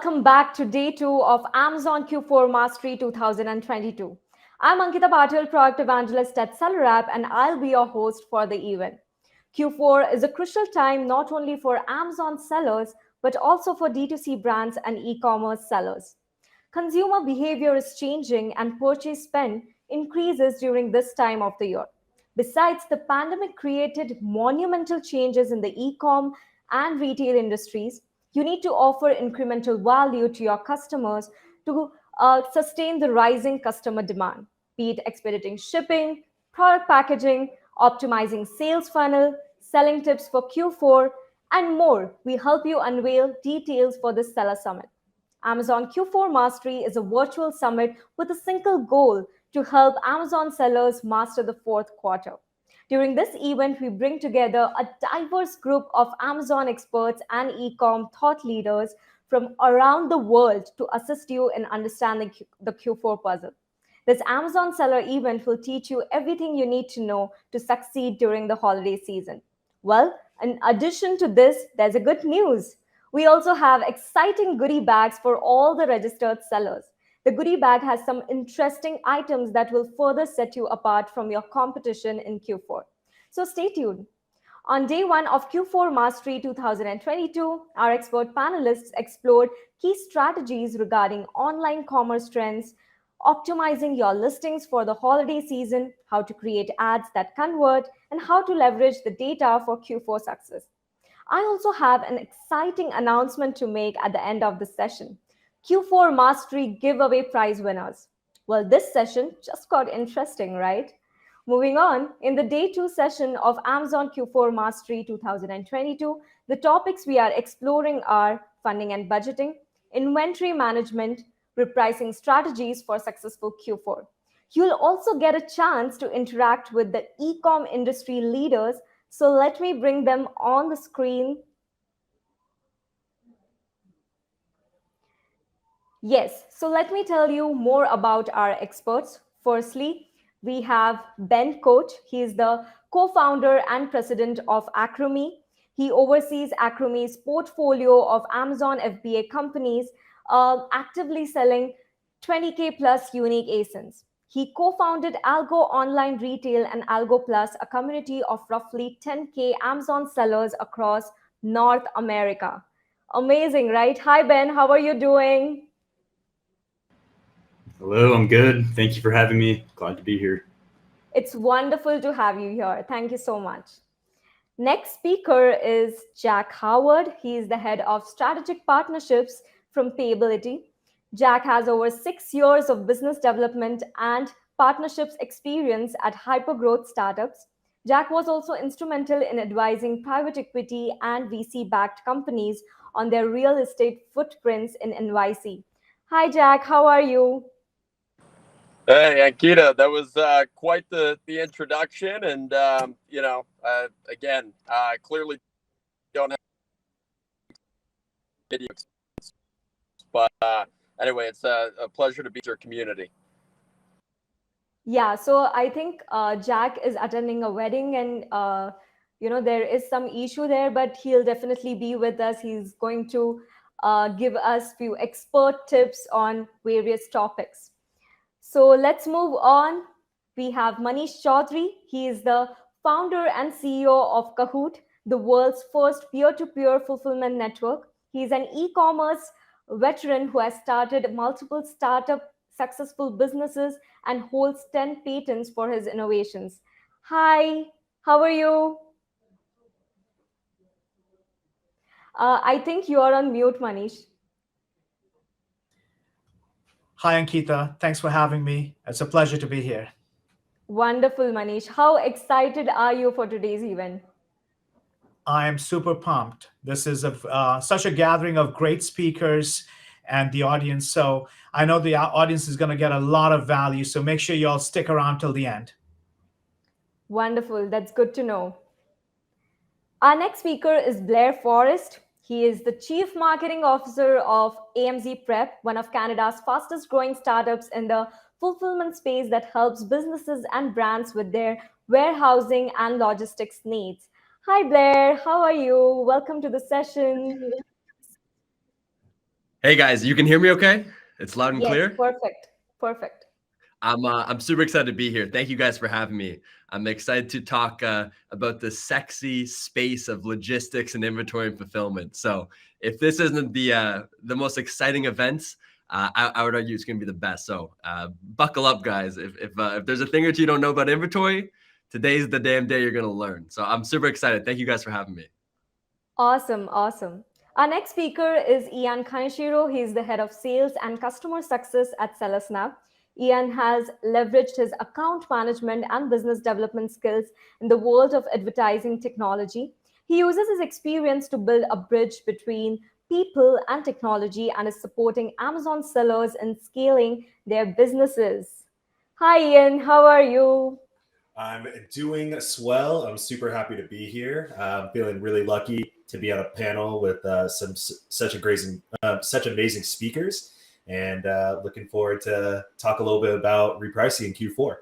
welcome back to day two of Amazon Q4 Mastery 2022. I'm Ankita Patil, Product Evangelist at SellerApp, and I'll be your host for the event. Q4 is a crucial time not only for Amazon sellers, but also for D2C brands and e-commerce sellers. Consumer behavior is changing and purchase spend increases during this time of the year. Besides, the pandemic created monumental changes in the e-com and retail industries. You need to offer incremental value to your customers to sustain the rising customer demand, be it expediting shipping, product packaging, optimizing sales funnel, selling tips for Q4, and more. We help you unveil details for this seller summit. Amazon Q4 Mastery is a virtual summit with a single goal to help Amazon sellers master the fourth quarter. During this event, we bring together a diverse group of Amazon experts and e-com thought leaders from around the world to assist you in understanding the Q4 puzzle. This Amazon seller event will teach you everything you need to know to succeed during the holiday season. Well, in addition to this, there's a good news. We also have exciting goodie bags for all the registered sellers. The goodie bag has some interesting items that will further set you apart from your competition in Q4. So stay tuned. On day one of Q4 Mastery 2022, our expert panelists explored key strategies regarding online commerce trends, optimizing your listings for the holiday season, how to create ads that convert, and how to leverage the data for Q4 success. I also have an exciting announcement to make at the end of the session. Q4 Mastery giveaway prize winners. Well, this session just got interesting, right? Moving on, in the day two session of Amazon Q4 Mastery 2022, the topics we are exploring are funding and budgeting, inventory management, repricing strategies for successful Q4. You'll also get a chance to interact with the e-com industry leaders, so let me bring them on the screen. Yes, so let me tell you more about our experts. Firstly, we have Ben Koch. He is the co-founder and president of Acromy. He oversees Acromy's portfolio of Amazon FBA companies, actively selling 20K plus unique ASINs. He co-founded Algo Online Retail and Algo Plus, a community of roughly 10K Amazon sellers across North America. Amazing, right? Hi, Ben. How are you doing? Hello, I'm good. Thank you for having me. Glad to be here. It's wonderful to have you here. Thank you so much. Next speaker is Jack Howard. He is the head of strategic partnerships from Payability. Jack has over 6 years of business development and partnerships experience at hypergrowth startups. Jack was also instrumental in advising private equity and VC-backed companies on their real estate footprints in NYC. Hi, Jack. How are you? Hey, Ankita, that was quite the introduction. And, clearly don't have video, but anyway, it's a pleasure to be with your community. Yeah, so I think Jack is attending a wedding and, there is some issue there, but he'll definitely be with us. He's going to give us few expert tips on various topics. So let's move on. We have Manish Chaudhary. He is the founder and CEO of Kahoot, the world's first peer-to-peer fulfillment network. He's an e-commerce veteran who has started multiple startup successful businesses and holds 10 patents for his innovations. Hi, how are you? I think you are on mute, Manish. Hi, Ankita. Thanks for having me. It's a pleasure to be here. Wonderful, Manish. How excited are you for today's event? I am super pumped. This is such a gathering of great speakers and the audience. So I know the audience is going to get a lot of value. So make sure you all stick around till the end. Wonderful. That's good to know. Our next speaker is Blair Forrest. He is the Chief Marketing Officer of AMZ Prep, one of Canada's fastest growing startups in the fulfillment space that helps businesses and brands with their warehousing and logistics needs. Hi, Blair. How are you? Welcome to the session. Hey guys, you can hear me okay? It's loud and Yes, clear. perfect. Perfect. I'm super excited to be here. Thank you guys for having me. I'm excited to talk about the sexy space of logistics and inventory and fulfillment. So if this isn't the most exciting events, I would argue it's going to be the best. So buckle up, guys. If there's a thing or two you don't know about inventory, today's the damn day you're going to learn. So I'm super excited. Thank you guys for having me. Awesome, awesome. Our next speaker is Ian Kaneshiro. He's the head of sales and customer success at SellerSnap. Ian has leveraged his account management and business development skills in the world of advertising technology. He uses his experience to build a bridge between people and technology and is supporting Amazon sellers in scaling their businesses. Hi, Ian. How are you? I'm doing swell. I'm super happy to be here. I'm feeling really lucky to be on a panel with such amazing speakers, and looking forward to talk a little bit about repricing in Q4.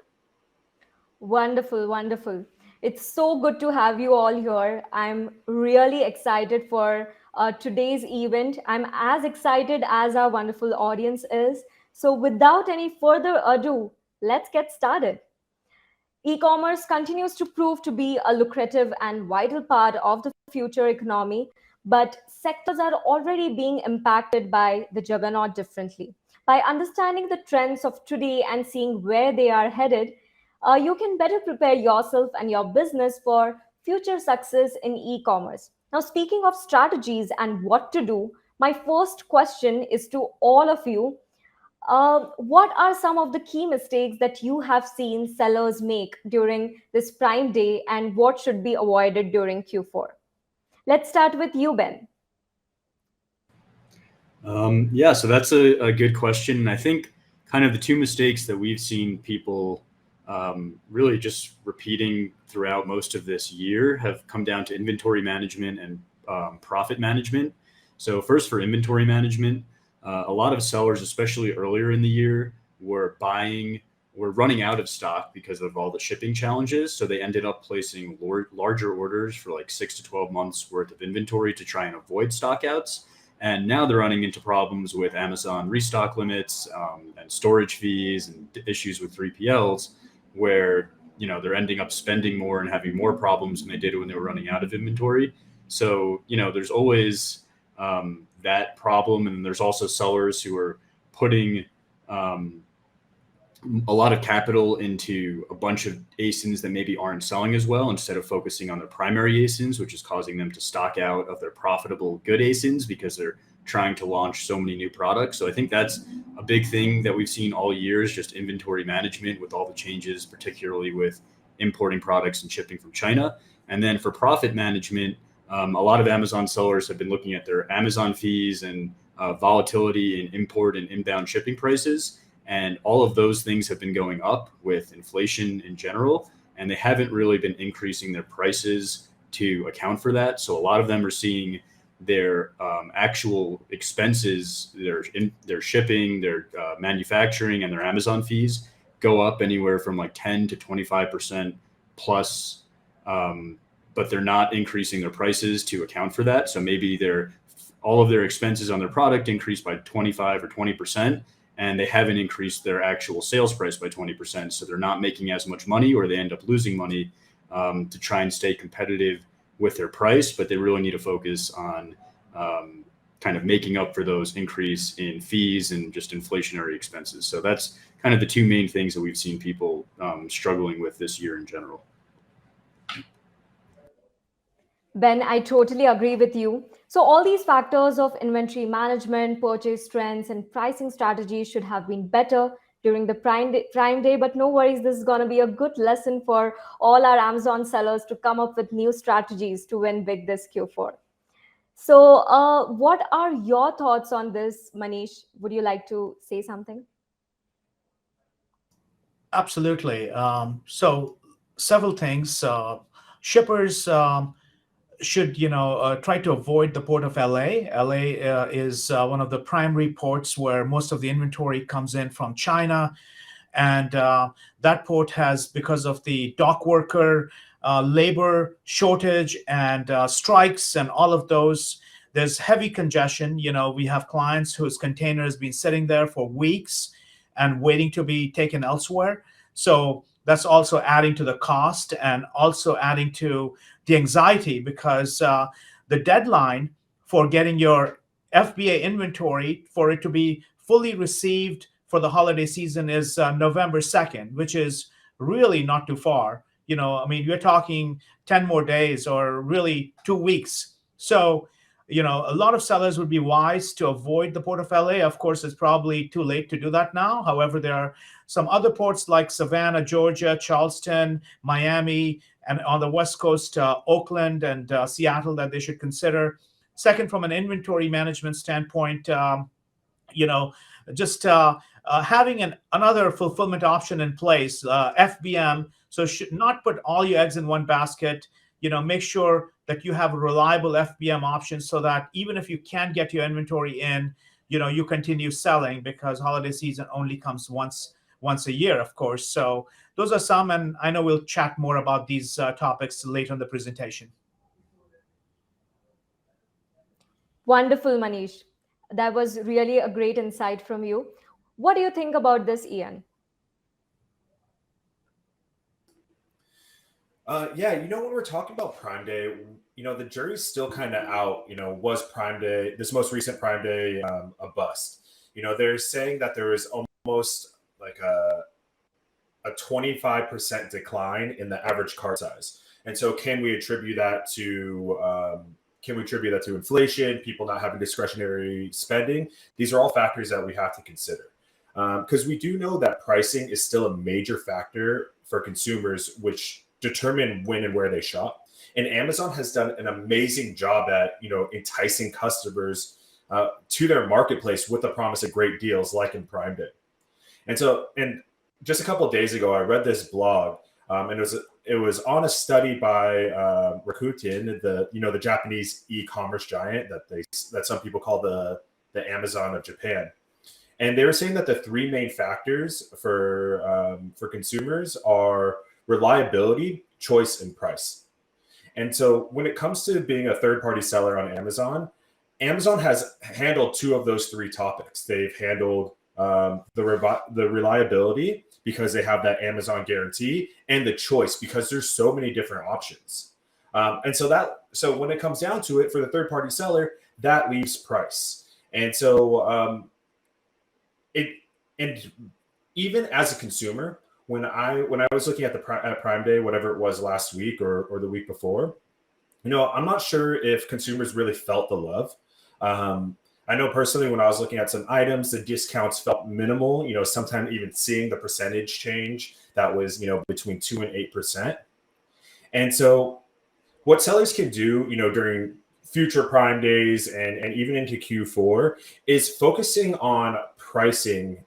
Wonderful, wonderful. It's so good to have you all here. I'm really excited for today's event. I'm as excited as our wonderful audience is. So, without any further ado, let's get started. E commerce continues to prove to be a lucrative and vital part of the future economy, but sectors are already being impacted by the juggernaut differently. By understanding the trends of today and seeing where they are headed, you can better prepare yourself and your business for future success in e commerce. Now, speaking of strategies and what to do, my first question is to all of you. What are some of the key mistakes that you have seen sellers make during this Prime Day, and what should be avoided during Q4? Let's start with you, Ben. Yeah, so that's a good question. And I think kind of the two mistakes that we've seen people really just repeating throughout most of this year have come down to inventory management and profit management. So first, for inventory management, a lot of sellers, especially earlier in the year, were running out of stock because of all the shipping challenges. So they ended up placing larger orders for like 6 to 12 months worth of inventory to try and avoid stockouts. And now they're running into problems with Amazon restock limits and storage fees and issues with 3PLs, where they're ending up spending more and having more problems than they did when they were running out of inventory. So there's always that problem, and there's also sellers who are putting a lot of capital into a bunch of ASINs that maybe aren't selling as well, instead of focusing on their primary ASINs, which is causing them to stock out of their profitable good ASINs because they're trying to launch so many new products. So I think that's a big thing that we've seen all year, is just inventory management with all the changes, particularly with importing products and shipping from China. And then for profit management, a lot of Amazon sellers have been looking at their Amazon fees and volatility in import and inbound shipping prices. And all of those things have been going up with inflation in general, and they haven't really been increasing their prices to account for that. So a lot of them are seeing their actual expenses, their shipping, their manufacturing, and their Amazon fees go up anywhere from like 10 to 25% plus, but they're not increasing their prices to account for that. So maybe all of their expenses on their product increased by 25 or 20%. And they haven't increased their actual sales price by 20%. So they're not making as much money, or they end up losing money to try and stay competitive with their price. But they really need to focus on kind of making up for those increase in fees and just inflationary expenses. So that's kind of the two main things that we've seen people struggling with this year in general. Ben, I totally agree with you. So, all these factors of inventory management, purchase trends, and pricing strategies should have been better during the Prime Day. But no worries, this is going to be a good lesson for all our Amazon sellers to come up with new strategies to win big this Q4. So, what are your thoughts on this, Manish? Would you like to say something? Absolutely. So several things. Shippers should try to avoid the port of LA. LA is one of the primary ports where most of the inventory comes in from China, and that port has, because of the dock worker labor shortage and strikes and all of those, there's heavy congestion. We have clients whose container has been sitting there for weeks and waiting to be taken elsewhere. So that's also adding to the cost and also adding to the anxiety, because the deadline for getting your FBA inventory for it to be fully received for the holiday season is November 2nd, which is really not too far. I mean, we're talking 10 more days or really 2 weeks. So, a lot of sellers would be wise to avoid the port of LA. Of course, it's probably too late to do that now. However, there are some other ports like Savannah, Georgia, Charleston, Miami, and on the West Coast, Oakland and Seattle that they should consider. Second, from an inventory management standpoint, just having another fulfillment option in place, FBM. So should not put all your eggs in one basket. Make sure that you have a reliable FBM option so that even if you can't get your inventory in, you continue selling, because holiday season only comes once a year, of course. So those are some, and I know we'll chat more about these topics later in the presentation. Wonderful, Manish. That was really a great insight from you. What do you think about this, Ian? Yeah, when we're talking about Prime Day, the jury's still kind of out. Was Prime Day, this most recent Prime Day, a bust? They're saying that there was almost like a 25% decline in the average cart size. And so can we attribute that to inflation, people not having discretionary spending? These are all factors that we have to consider. Because we do know that pricing is still a major factor for consumers, which determine when and where they shop. And Amazon has done an amazing job at, enticing customers to their marketplace with the promise of great deals like in Prime Day. And just a couple of days ago, I read this blog, and it was on a study by Rakuten, the Japanese e-commerce giant that some people call the Amazon of Japan. And they were saying that the three main factors for consumers are reliability, choice, and price. And so when it comes to being a third-party seller on Amazon, Amazon has handled two of those three topics. They've handled the reliability, because they have that Amazon guarantee, and the choice, because there's so many different options. So when it comes down to it, for the third-party seller, that leaves price. And so and even as a consumer, when I was looking at at Prime Day, whatever it was last week or the week before, I'm not sure if consumers really felt the love. I know personally, when I was looking at some items, the discounts felt minimal, sometimes even seeing the percentage change that was, between 2 and 8%. And so what sellers can do, during future Prime Days and even into Q4 is focusing on pricing,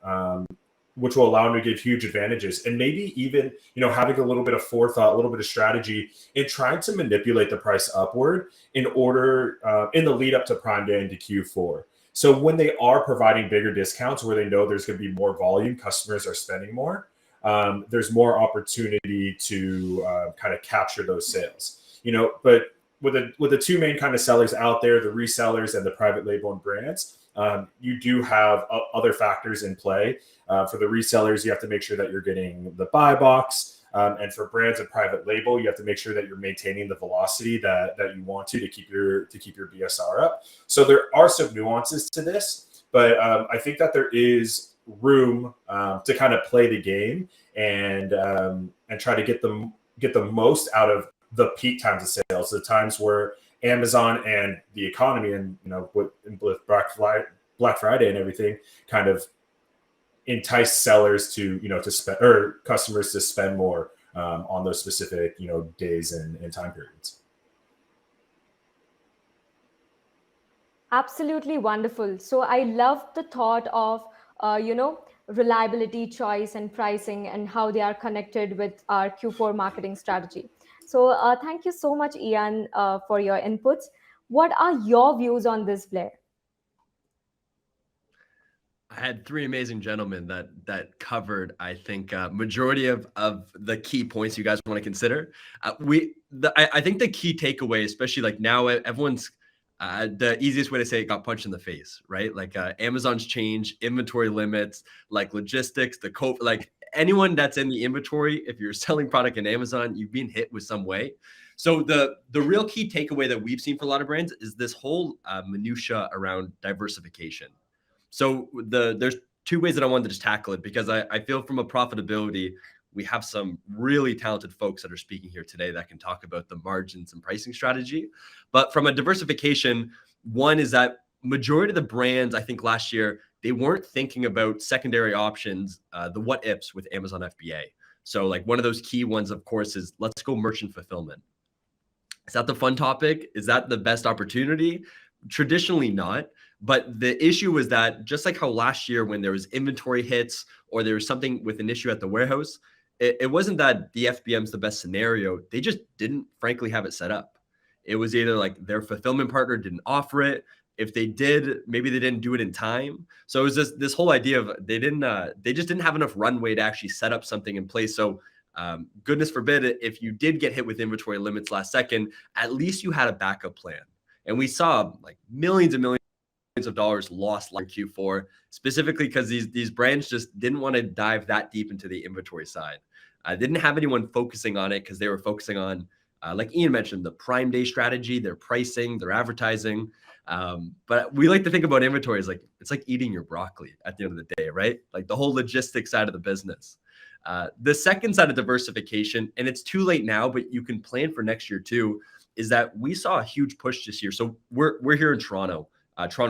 which will allow them to give huge advantages, and maybe even, having a little bit of forethought, a little bit of strategy in trying to manipulate the price upward in order, in the lead up to Prime Day into Q4. So when they are providing bigger discounts where they know there's going to be more volume, customers are spending more, there's more opportunity to kind of capture those sales, but with the two main kind of sellers out there, the resellers and the private label and brands, you do have other factors in play. For the resellers, you have to make sure that you're getting the buy box. And for brands and private label, you have to make sure that you're maintaining the velocity that you want to keep your BSR up. So there are some nuances to this, but I think that there is room to kind of play the game and try to get the most out of the peak times of sales, the times where Amazon and the economy and with Black Friday and everything kind of entice sellers to to spend, or customers to spend more on those specific days and time periods. Absolutely wonderful. So I love the thought of reliability, choice, and pricing, and how they are connected with our Q4 marketing strategy. So thank you so much, Ian, for your inputs. What are your views on this, Blair? I had three amazing gentlemen that covered, I think, majority of the key points you guys want to consider. I think the key takeaway, especially like now, everyone's The easiest way to say it, got punched in the face, right? Like Amazon's change, inventory limits, like logistics, like anyone that's in the inventory, if you're selling product in Amazon, you've been hit with some way. So the real key takeaway that we've seen for a lot of brands is this whole minutia around diversification. So there's two ways that I wanted to just tackle it, because I feel from a profitability, we have some really talented folks that are speaking here today that can talk about the margins and pricing strategy. But from a diversification, one is that majority of the brands, I think last year, they weren't thinking about secondary options, the what ifs with Amazon FBA. So like one of those key ones, of course, is let's go merchant fulfillment. Is that the fun topic? Is that the best opportunity? Traditionally not. But the issue was that just like how last year when there was inventory hits or there was something with an issue at the warehouse, it wasn't that the FBM's the best scenario. They just didn't frankly have it set up. It was either like their fulfillment partner didn't offer it. If they did, maybe they didn't do it in time. So it was this whole idea of they just didn't have enough runway to actually set up something in place. So goodness forbid, if you did get hit with inventory limits last second, at least you had a backup plan. And we saw like millions and millions of dollars lost in Q4, specifically because these brands just didn't want to dive that deep into the inventory side. Didn't have anyone focusing on it because they were focusing on, like Ian mentioned, the Prime Day strategy, their pricing, their advertising. But we like to think about inventory as like, it's like eating your broccoli at the end of the day, right? Like the whole logistics side of the business. The second side of diversification, and it's too late now, but you can plan for next year too, is that we saw a huge push this year. So we're here in Toronto,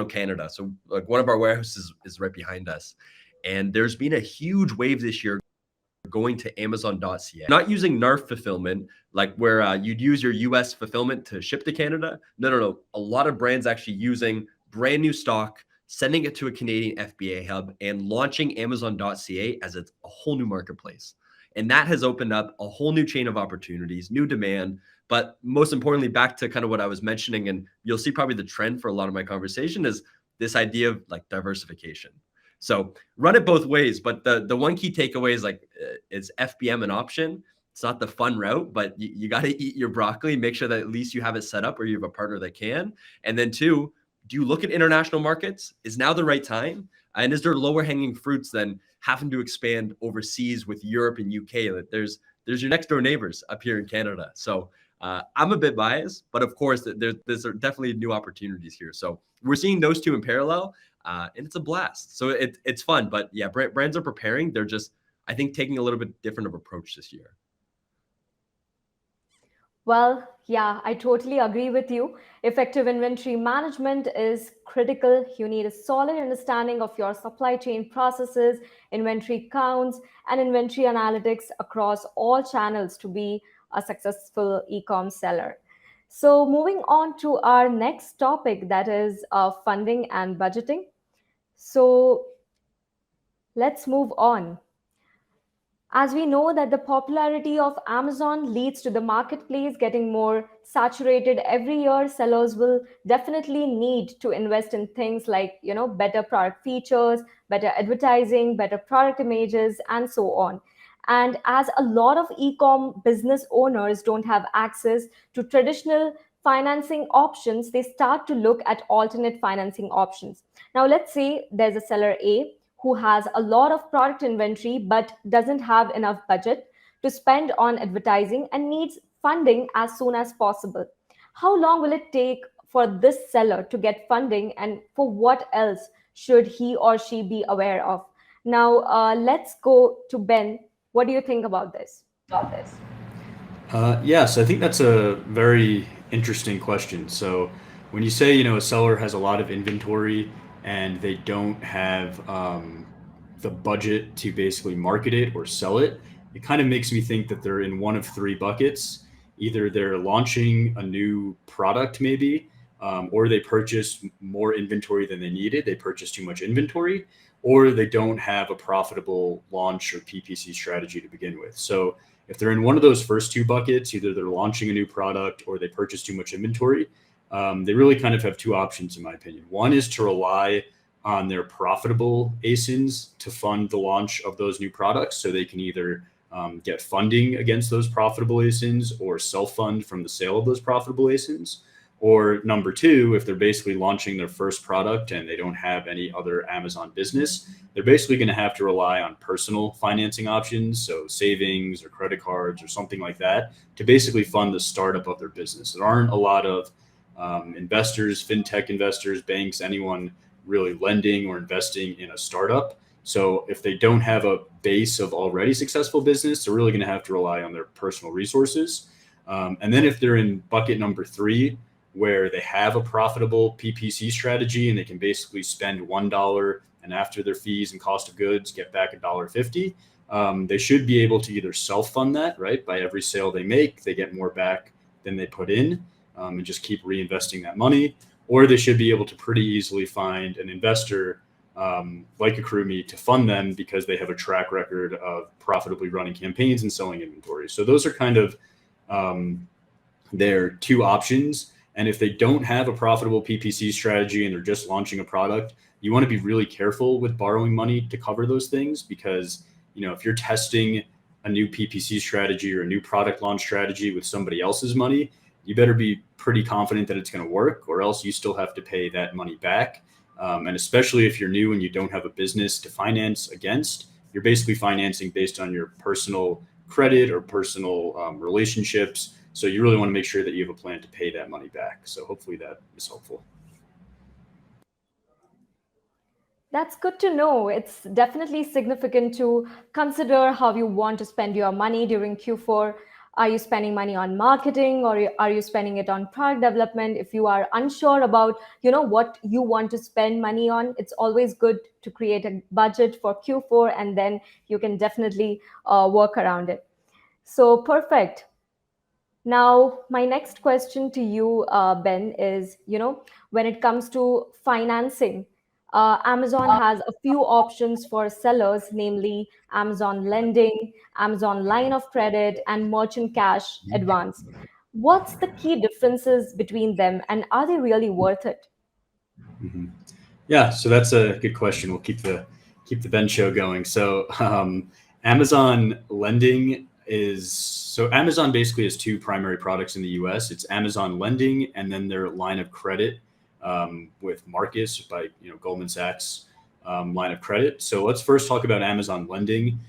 Canada. So like one of our warehouses is right behind us. And there's been a huge wave this year going to Amazon.ca, not using NARF fulfillment, like where you'd use your US fulfillment to ship to Canada. No. A lot of brands actually using brand new stock, sending it to a Canadian FBA hub and launching Amazon.ca as a whole new marketplace. And that has opened up a whole new chain of opportunities, new demand. But most importantly, back to kind of what I was mentioning, and you'll see probably the trend for a lot of my conversation is this idea of like diversification. So run it both ways. But the one key takeaway is like, is FBM an option? It's not the fun route, but you got to eat your broccoli, make sure that at least you have it set up or you have a partner that can. And then two, do you look at international markets? Is now the right time? And is there lower hanging fruits than having to expand overseas with Europe and UK? That there's your next door neighbors up here in Canada. So I'm a bit biased, but of course there's definitely new opportunities here. So we're seeing those two in parallel, and it's a blast. So it's fun, but yeah, brands are preparing. They're just, I think, taking a little bit different of approach this year. Well, yeah, I totally agree with you. Effective inventory management is critical. You need a solid understanding of your supply chain processes, inventory counts, and inventory analytics across all channels to be a successful e-com seller. So moving on to our next topic, that is funding and budgeting. So let's move on. As we know that the popularity of Amazon leads to the marketplace getting more saturated every year, sellers will definitely need to invest in things like, better product features, better advertising, better product images, and so on. And as a lot of e-com business owners don't have access to traditional financing options, they start to look at alternate financing options. Now, let's say there's a seller A who has a lot of product inventory but doesn't have enough budget to spend on advertising and needs funding as soon as possible. How long will it take for this seller to get funding, and for what else should he or she be aware of? Now, let's go to Ben. What do you think about this? So I think that's a very interesting question. So when you say, a seller has a lot of inventory and they don't have the budget to basically market it or sell it, it kind of makes me think that they're in one of three buckets. Either they're launching a new product maybe, or they purchased more inventory than they needed. They purchased too much inventory, or they don't have a profitable launch or PPC strategy to begin with. So if they're in one of those first two buckets, either they're launching a new product or they purchased too much inventory, they really kind of have two options, in my opinion. One is to rely on their profitable ASINs to fund the launch of those new products. So they can either get funding against those profitable ASINs or self-fund from the sale of those profitable ASINs. Or number two, if they're basically launching their first product and they don't have any other Amazon business, they're basically going to have to rely on personal financing options, so savings or credit cards or something like that, to basically fund the startup of their business. There aren't a lot of investors, fintech investors, banks, anyone really lending or investing in a startup. So if they don't have a base of already successful business, they're really going to have to rely on their personal resources. And then if they're in bucket number three, where they have a profitable PPC strategy and they can basically spend $1 and after their fees and cost of goods get back $1.50, they should be able to either self-fund that, right? By every sale they make, they get more back than they put in, and just keep reinvesting that money. Or they should be able to pretty easily find an investor like AccrueMe to fund them because they have a track record of profitably running campaigns and selling inventory. So those are kind of their two options. And if they don't have a profitable PPC strategy and they're just launching a product, you want to be really careful with borrowing money to cover those things, because, you know, if you're testing a new PPC strategy or a new product launch strategy with somebody else's money, you better be pretty confident that it's going to work, or else you still have to pay that money back. And especially if you're new and you don't have a business to finance against, you're basically financing based on your personal credit or personal relationships. So you really want to make sure that you have a plan to pay that money back. So hopefully that is helpful. That's good to know. It's definitely significant to consider how you want to spend your money during Q4. Are you spending money on marketing, or are you spending it on product development? If you are unsure about, what you want to spend money on, it's always good to create a budget for Q4, and then you can definitely work around it. So perfect. Now, my next question to you, Ben, is, when it comes to financing, Amazon has a few options for sellers, namely Amazon Lending, Amazon Line of Credit, and Merchant Cash Advance. What's the key differences between them, and are they really worth it? Mm-hmm. Yeah, so that's a good question. We'll keep the Ben show going. So Amazon Lending so Amazon basically has two primary products in the US. It's Amazon Lending and then their line of credit with Marcus by Goldman Sachs line of credit. So let's first talk about Amazon Lending.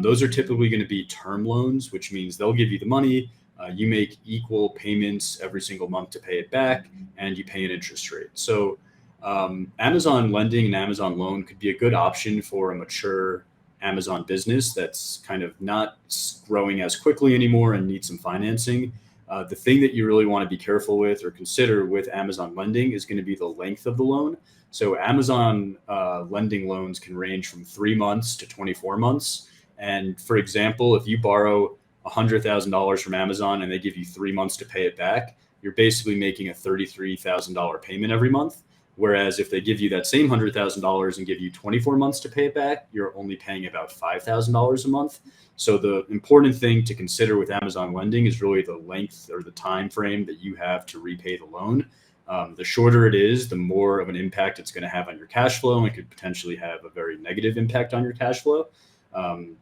Those are typically going to be term loans, which means they'll give you the money. You make equal payments every single month to pay it back, and you pay an interest rate. So Amazon Lending and Amazon Loan could be a good option for a mature Amazon business that's kind of not growing as quickly anymore and needs some financing. The thing that you really want to be careful with or consider with Amazon Lending is going to be the length of the loan. So Amazon Lending loans can range from 3 months to 24 months. And for example, if you borrow $100,000 from Amazon and they give you 3 months to pay it back, you're basically making a $33,000 payment every month. Whereas if they give you that same $100,000 and give you 24 months to pay it back, you're only paying about $5,000 a month. So the important thing to consider with Amazon Lending is really the length or the time frame that you have to repay the loan. The shorter it is, the more of an impact it's going to have on your cash flow, and it could potentially have a very negative impact on your cash flow.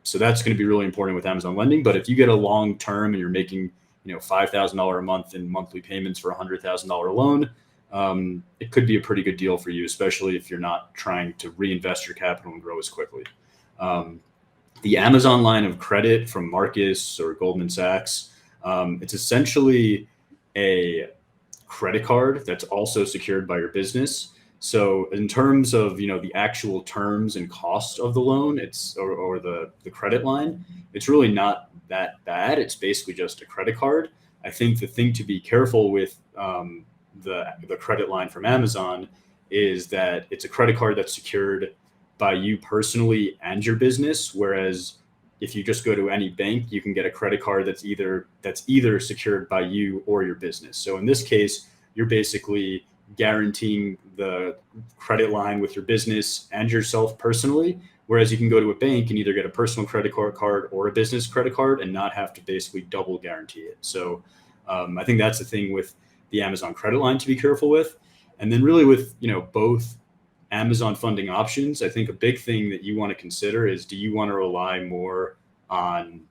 So that's going to be really important with Amazon Lending. But if you get a long term and you're making $5,000 a month in monthly payments for a $100,000 loan, it could be a pretty good deal for you, especially if you're not trying to reinvest your capital and grow as quickly. The Amazon line of credit from Marcus or Goldman Sachs, it's essentially a credit card that's also secured by your business. So in terms of the actual terms and cost of the loan, or the credit line, it's really not that bad. It's basically just a credit card. I think the thing to be careful with the credit line from Amazon is that it's a credit card that's secured by you personally and your business. Whereas if you just go to any bank, you can get a credit card that's either secured by you or your business. So in this case, you're basically guaranteeing the credit line with your business and yourself personally. Whereas you can go to a bank and either get a personal credit card or a business credit card and not have to basically double guarantee it. So I think that's the thing with the Amazon credit line to be careful with. And then really with, both Amazon funding options, I think a big thing that you want to consider is, do you want to rely more on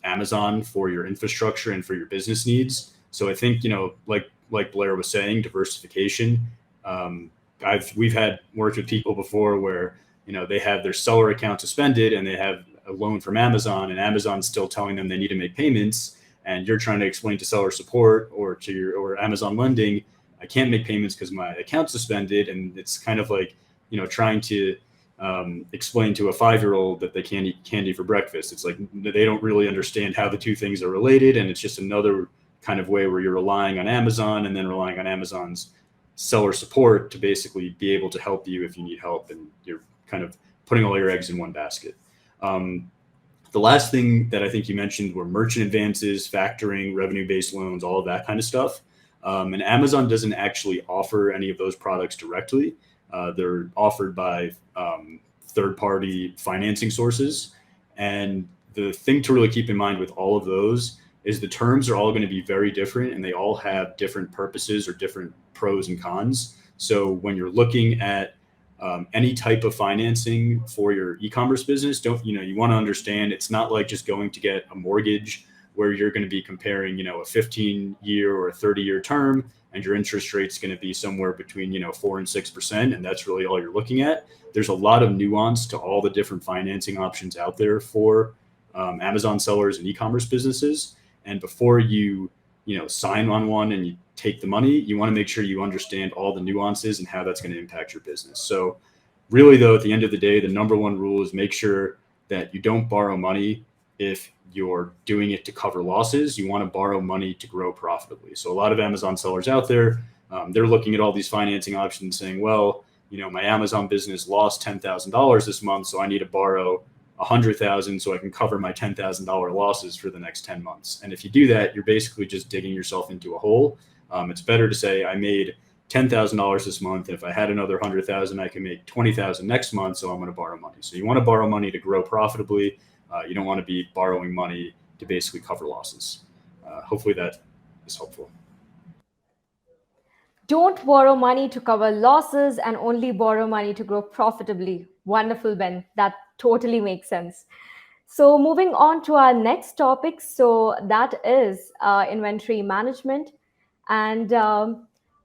Amazon for your infrastructure and for your business needs? So I think, like Blair was saying, diversification. We've had worked with people before where, they have their seller account suspended and they have a loan from Amazon, and Amazon's still telling them they need to make payments, and you're trying to explain to seller support or Amazon lending, I can't make payments because my account's suspended. And it's kind of like, trying to explain to a 5-year-old that they can't eat candy for breakfast. It's like they don't really understand how the two things are related, and it's just another kind of way where you're relying on Amazon and then relying on Amazon's seller support to basically be able to help you if you need help, and you're kind of putting all your eggs in one basket. The last thing that I think you mentioned were merchant advances, factoring, revenue-based loans, all of that kind of stuff. And Amazon doesn't actually offer any of those products directly. They're offered by third-party financing sources. And the thing to really keep in mind with all of those is the terms are all going to be very different, and they all have different purposes or different pros and cons. So when you're looking at any type of financing for your e-commerce business, you want to understand it's not like just going to get a mortgage where you're going to be comparing, a 15-year or a 30-year term, and your interest rate's going to be somewhere between, 4 and 6%. And that's really all you're looking at. There's a lot of nuance to all the different financing options out there for Amazon sellers and e-commerce businesses. And before you sign on one and you take the money, you want to make sure you understand all the nuances and how that's going to impact your business. So really, though, at the end of the day, the number one rule is make sure that you don't borrow money if you're doing it to cover losses. You want to borrow money to grow profitably. So a lot of Amazon sellers out there, they're looking at all these financing options saying, well, my Amazon business lost $10,000 this month, so I need to borrow $100,000 so I can cover my $10,000 losses for the next 10 months. And if you do that, you're basically just digging yourself into a hole. It's better to say I made $10,000 this month. If I had another 100,000, I can make 20,000 next month. So I'm going to borrow money. So you want to borrow money to grow profitably. You don't want to be borrowing money to basically cover losses. Hopefully that is helpful. Don't borrow money to cover losses and only borrow money to grow profitably. Wonderful, Ben. That totally makes sense. So moving on to our next topic. So that is inventory management. And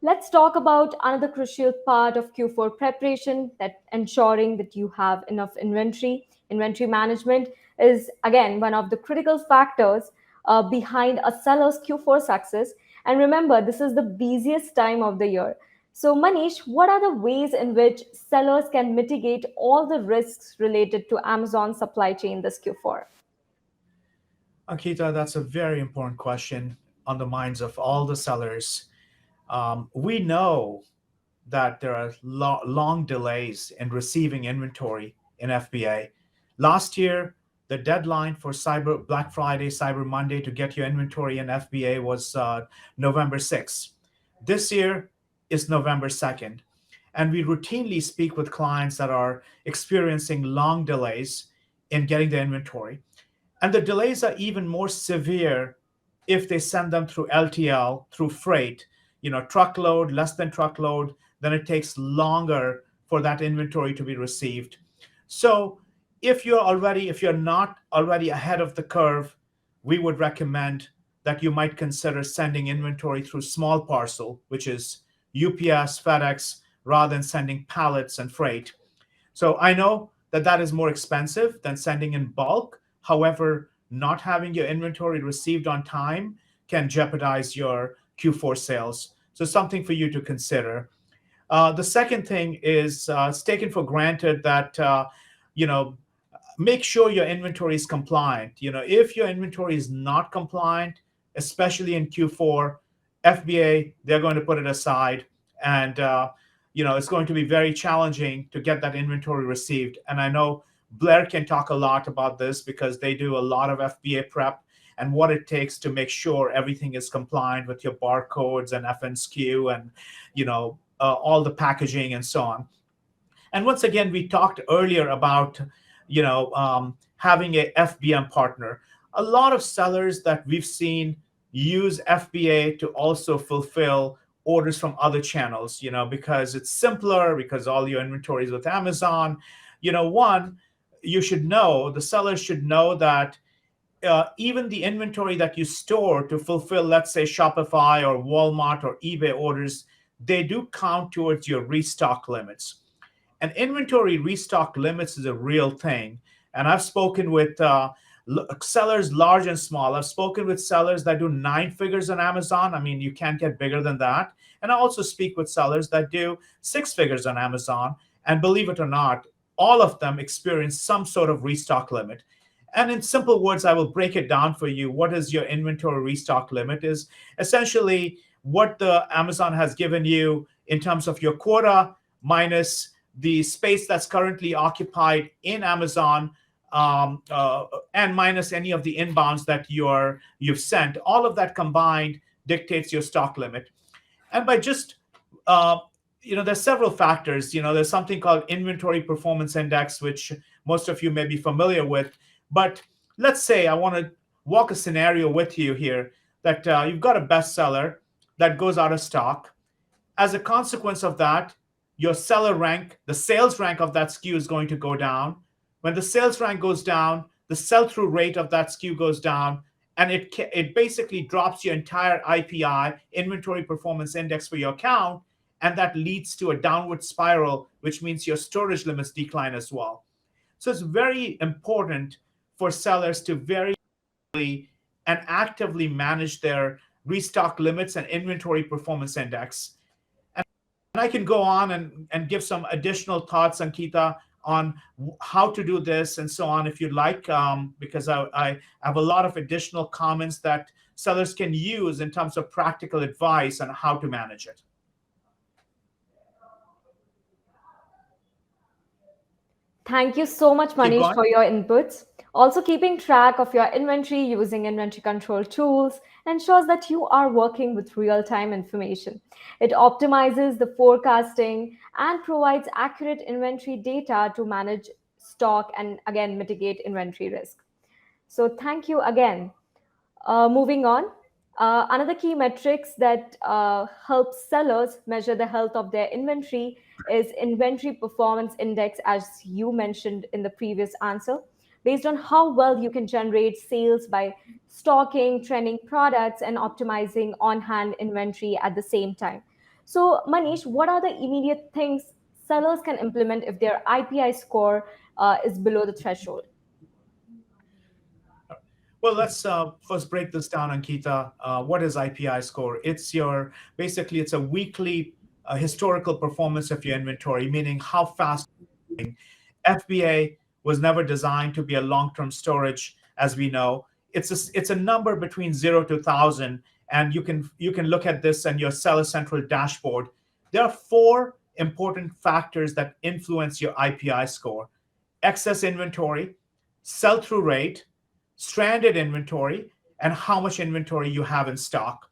let's talk about another crucial part of Q4 preparation, that ensuring that you have enough inventory. Inventory management is, again, one of the critical factors behind a seller's Q4 success. And remember, this is the busiest time of the year. So Manish, what are the ways in which sellers can mitigate all the risks related to Amazon supply chain this Q4? Ankita, that's a very important question on the minds of all the sellers. We know that there are long delays in receiving inventory in FBA. Last year, the deadline for Black Friday, Cyber Monday to get your inventory in FBA was November 6th. This year is November 2nd. And we routinely speak with clients that are experiencing long delays in getting the inventory. And the delays are even more severe if they send them through LTL, through freight, truckload, less than truckload, then it takes longer for that inventory to be received. So if you're not already ahead of the curve, we would recommend that you might consider sending inventory through small parcel, which is UPS, FedEx, rather than sending pallets and freight. So I know that is more expensive than sending in bulk. However, not having your inventory received on time can jeopardize your Q4 sales. So something for you to consider. The second thing is it's taken for granted that, make sure your inventory is compliant. If your inventory is not compliant, especially in Q4, FBA, they're going to put it aside. And, it's going to be very challenging to get that inventory received. And I know Blair can talk a lot about this because they do a lot of FBA prep and what it takes to make sure everything is compliant with your barcodes and FNSKU and, all the packaging and so on. And once again, we talked earlier about, having a FBM partner. A lot of sellers that we've seen use FBA to also fulfill orders from other channels, because it's simpler, because all your inventory is with Amazon. The sellers should know that even the inventory that you store to fulfill, let's say, Shopify or Walmart or eBay orders, they do count towards your restock limits. And inventory restock limits is a real thing. And I've spoken with sellers large and small. I've spoken with sellers that do 9 figures on Amazon. I mean, you can't get bigger than that. And I also speak with sellers that do 6 figures on Amazon. And believe it or not, all of them experience some sort of restock limit. And in simple words, I will break it down for you. What is your inventory restock limit? Is essentially what the Amazon has given you in terms of your quota minus the space that's currently occupied in Amazon, and minus any of the inbounds that you've sent. All of that combined dictates your stock limit. And by just there's several factors. There's something called inventory performance index, which most of you may be familiar with. But let's say I want to walk a scenario with you here that you've got a bestseller that goes out of stock. As a consequence of that, your seller rank, the sales rank of that SKU is going to go down. When the sales rank goes down, the sell-through rate of that SKU goes down, and it basically drops your entire IPI, inventory performance index, for your account, and that leads to a downward spiral, which means your storage limits decline as well. So it's very important for sellers to very and actively manage their restock limits and inventory performance index. And I can go on and give some additional thoughts, Ankita, on how to do this and so on, if you'd like, because I have a lot of additional comments that sellers can use in terms of practical advice on how to manage it. Thank you so much, Manish, for your inputs. Also, keeping track of your inventory using inventory control tools ensures that you are working with real-time information. It optimizes the forecasting and provides accurate inventory data to manage stock and, again, mitigate inventory risk. So thank you again. Moving on, another key metrics that helps sellers measure the health of their inventory is inventory performance index, as you mentioned in the previous answer, based on how well you can generate sales by stocking trending products and optimizing on-hand inventory at the same time. So, Manish, what are the immediate things sellers can implement if their IPI score is below the threshold? Well, let's first break this down, Ankita. What is IPI score? It's a weekly historical performance of your inventory, meaning how fast. FBA was never designed to be a long-term storage, as we know. It's a number between 0 to 1,000, and you can look at this in your Seller Central dashboard. There are 4 important factors that influence your IPI score: excess inventory, sell-through rate, stranded inventory, and how much inventory you have in stock.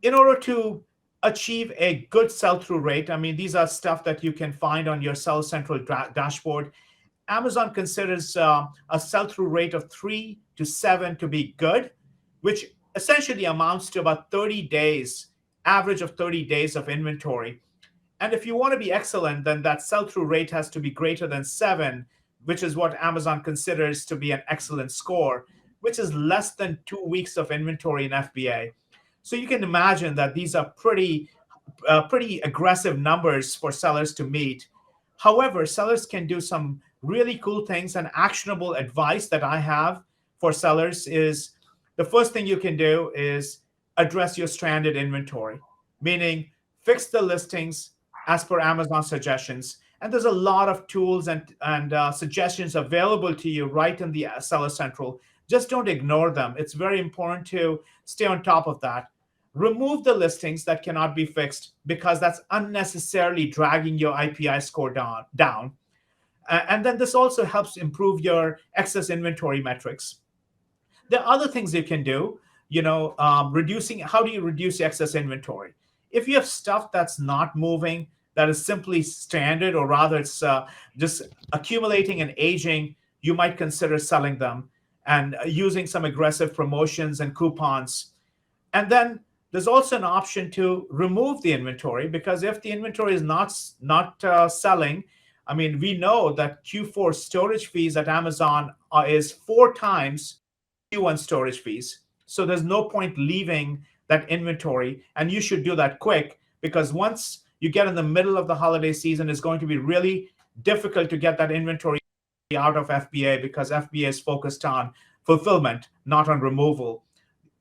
In order to achieve a good sell-through rate, I mean, these are stuff that you can find on your Seller Central dashboard. Amazon considers a sell-through rate of 3 to 7 to be good, which essentially amounts to about 30 days, average of 30 days of inventory. And if you want to be excellent, then that sell-through rate has to be greater than 7, which is what Amazon considers to be an excellent score, which is less than 2 weeks of inventory in FBA. So you can imagine that these are pretty aggressive numbers for sellers to meet. However, sellers can do some really cool things, and actionable advice that I have for sellers is the first thing you can do is address your stranded inventory, meaning fix the listings as per Amazon suggestions. And there's a lot of tools and suggestions available to you right in the Seller Central. Just don't ignore them. It's very important to stay on top of that. Remove the listings that cannot be fixed, because that's unnecessarily dragging your IPI score down. And then this also helps improve your excess inventory metrics. There are other things you can do, reducing. How do you reduce excess inventory? If you have stuff that's not moving, that is simply stranded, or rather it's just accumulating and aging, you might consider selling them and using some aggressive promotions and coupons. And then there's also an option to remove the inventory, because if the inventory is not selling, I mean, we know that Q4 storage fees at Amazon is 4 times want storage fees. So there's no point leaving that inventory, and you should do that quick, because once you get in the middle of the holiday season, it's going to be really difficult to get that inventory out of FBA, because FBA is focused on fulfillment, not on removal.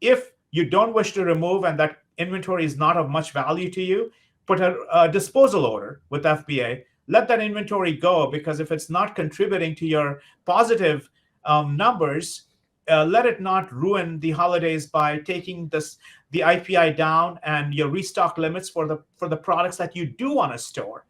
If you don't wish to remove and that inventory is not of much value to you, put a disposal order with FBA. Let that inventory go, because if it's not contributing to your positive numbers, let it not ruin the holidays by taking the IPI down and your restock limits for the products that you do want to store.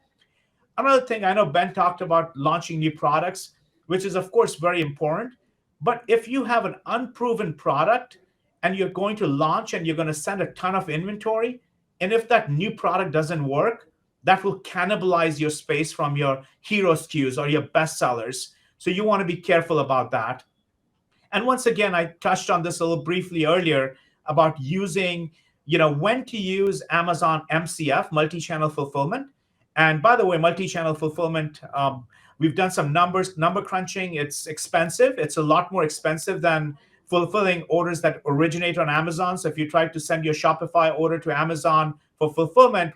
Another thing, I know Ben talked about launching new products, which is of course very important. But if you have an unproven product and you're going to launch and you're going to send a ton of inventory, and if that new product doesn't work, that will cannibalize your space from your hero SKUs or your best sellers. So you want to be careful about that. And once again, I touched on this a little briefly earlier about using, when to use Amazon MCF, multi-channel fulfillment. And by the way, multi-channel fulfillment, we've done some number crunching. It's expensive. It's a lot more expensive than fulfilling orders that originate on Amazon. So if you try to send your Shopify order to Amazon for fulfillment,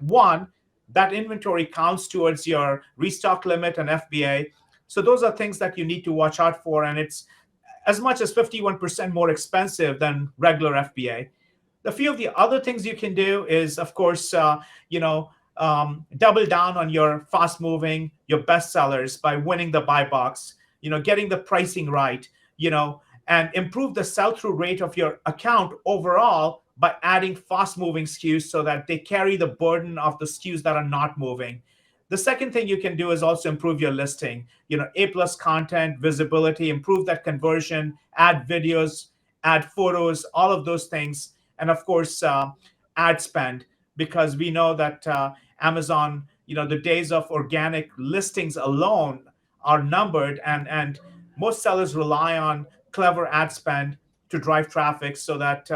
that inventory counts towards your restock limit and FBA. So those are things that you need to watch out for. And it's as much as 51% more expensive than regular FBA. A few of the other things you can do is, of course, double down on your fast moving, your best sellers by winning the buy box, getting the pricing right, and improve the sell-through rate of your account overall by adding fast moving SKUs so that they carry the burden of the SKUs that are not moving. The second thing you can do is also improve your listing, A+ content, visibility, improve that conversion, add videos, add photos, all of those things. And of course, ad spend, because we know that Amazon, the days of organic listings alone are numbered, and most sellers rely on clever ad spend to drive traffic so that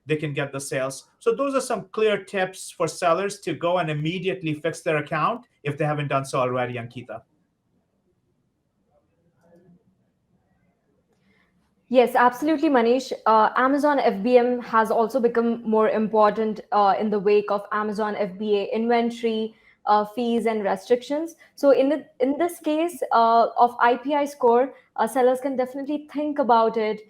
they can get the sales. So those are some clear tips for sellers to go and immediately fix their account if they haven't done so already, Ankita. Yes, absolutely, Manish. Amazon FBM has also become more important in the wake of Amazon FBA inventory fees and restrictions. So in this case of IPI score, sellers can definitely think about it.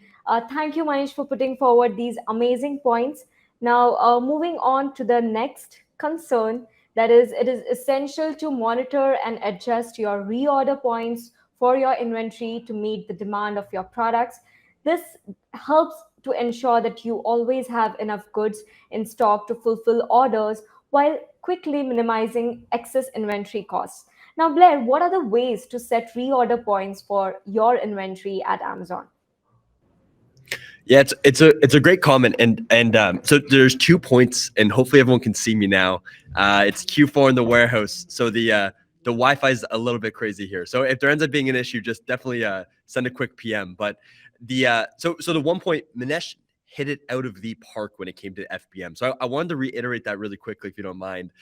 Thank you, Manish, for putting forward these amazing points. Now, moving on to the next concern, that is, it is essential to monitor and adjust your reorder points for your inventory to meet the demand of your products. This helps to ensure that you always have enough goods in stock to fulfill orders while quickly minimizing excess inventory costs. Now, Blair, what are the ways to set reorder points for your inventory at Amazon? Yeah, it's a great comment, and so there's 2 points, and hopefully everyone can see me now. It's Q4 in the warehouse, so the Wi-Fi is a little bit crazy here. So if there ends up being an issue, just definitely send a quick PM. But so the 1 point, Manesh hit it out of the park when it came to FBM. So I wanted to reiterate that really quickly, if you don't mind,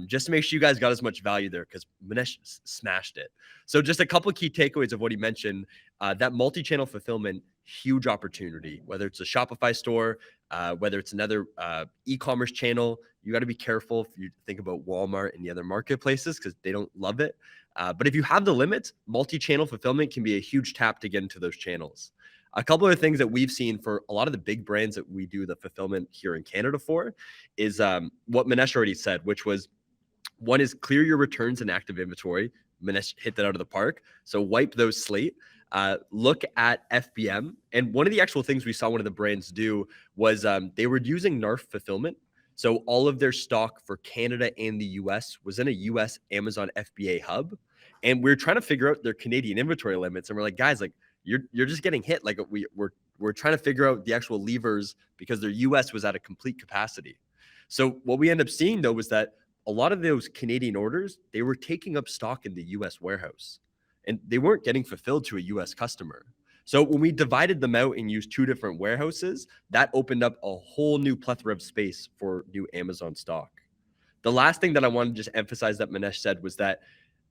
just to make sure you guys got as much value there, because Manesh smashed it. So just a couple of key takeaways of what he mentioned. That multi-channel fulfillment, huge opportunity, whether it's a Shopify store, whether it's another e-commerce channel. You got to be careful if you think about Walmart and the other marketplaces, because they don't love it. But if you have the limits, multi-channel fulfillment can be a huge tap to get into those channels. A couple of things that we've seen for a lot of the big brands that we do the fulfillment here in Canada for is what Manesh already said, which was, one is clear your returns and active inventory. Manesh hit that out of the park. So wipe those slate. Look at FBM. And one of the actual things we saw one of the brands do was they were using NARF fulfillment. So all of their stock for Canada and the US was in a US Amazon FBA hub. And we're trying to figure out their Canadian inventory limits. And we're like, guys, like you're just getting hit. Like we're trying to figure out the actual levers, because their US was at a complete capacity. So what we end up seeing though was that a lot of those Canadian orders, they were taking up stock in the US warehouse, and they weren't getting fulfilled to a US customer. So when we divided them out and used 2 different warehouses, that opened up a whole new plethora of space for new Amazon stock. The last thing that I want to just emphasize that Manesh said was that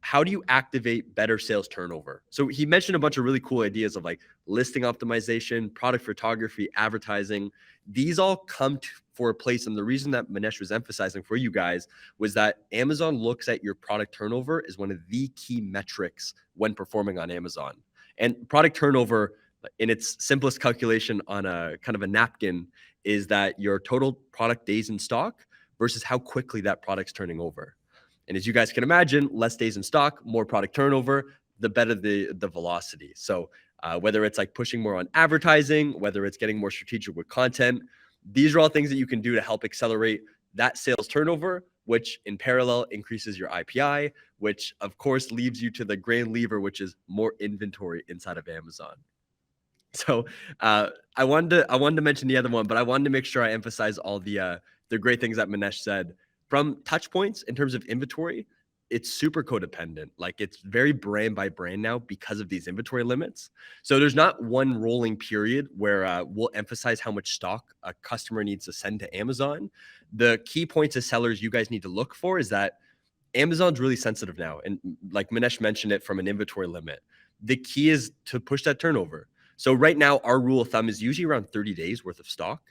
how do you activate better sales turnover? So he mentioned a bunch of really cool ideas of like listing optimization, product photography, advertising. These all come for a place. And the reason that Manesh was emphasizing for you guys was that Amazon looks at your product turnover as one of the key metrics when performing on Amazon. And product turnover, in its simplest calculation on a kind of a napkin, is that your total product days in stock versus how quickly that product's turning over. And as you guys can imagine, less days in stock, more product turnover, the better the velocity. So whether it's like pushing more on advertising, whether it's getting more strategic with content, these are all things that you can do to help accelerate that sales turnover, which in parallel increases your IPI, which of course leaves you to the grand lever, which is more inventory inside of Amazon. So I wanted to mention the other one, but I wanted to make sure I emphasize all the great things that Manesh said. From touch points in terms of inventory, it's super codependent. Like it's very brand by brand now because of these inventory limits. So there's not one rolling period where we'll emphasize how much stock a customer needs to send to Amazon. The key points as sellers you guys need to look for is that Amazon's really sensitive now. And like Manesh mentioned it from an inventory limit. The key is to push that turnover. So right now, our rule of thumb is usually around 30 days worth of stock.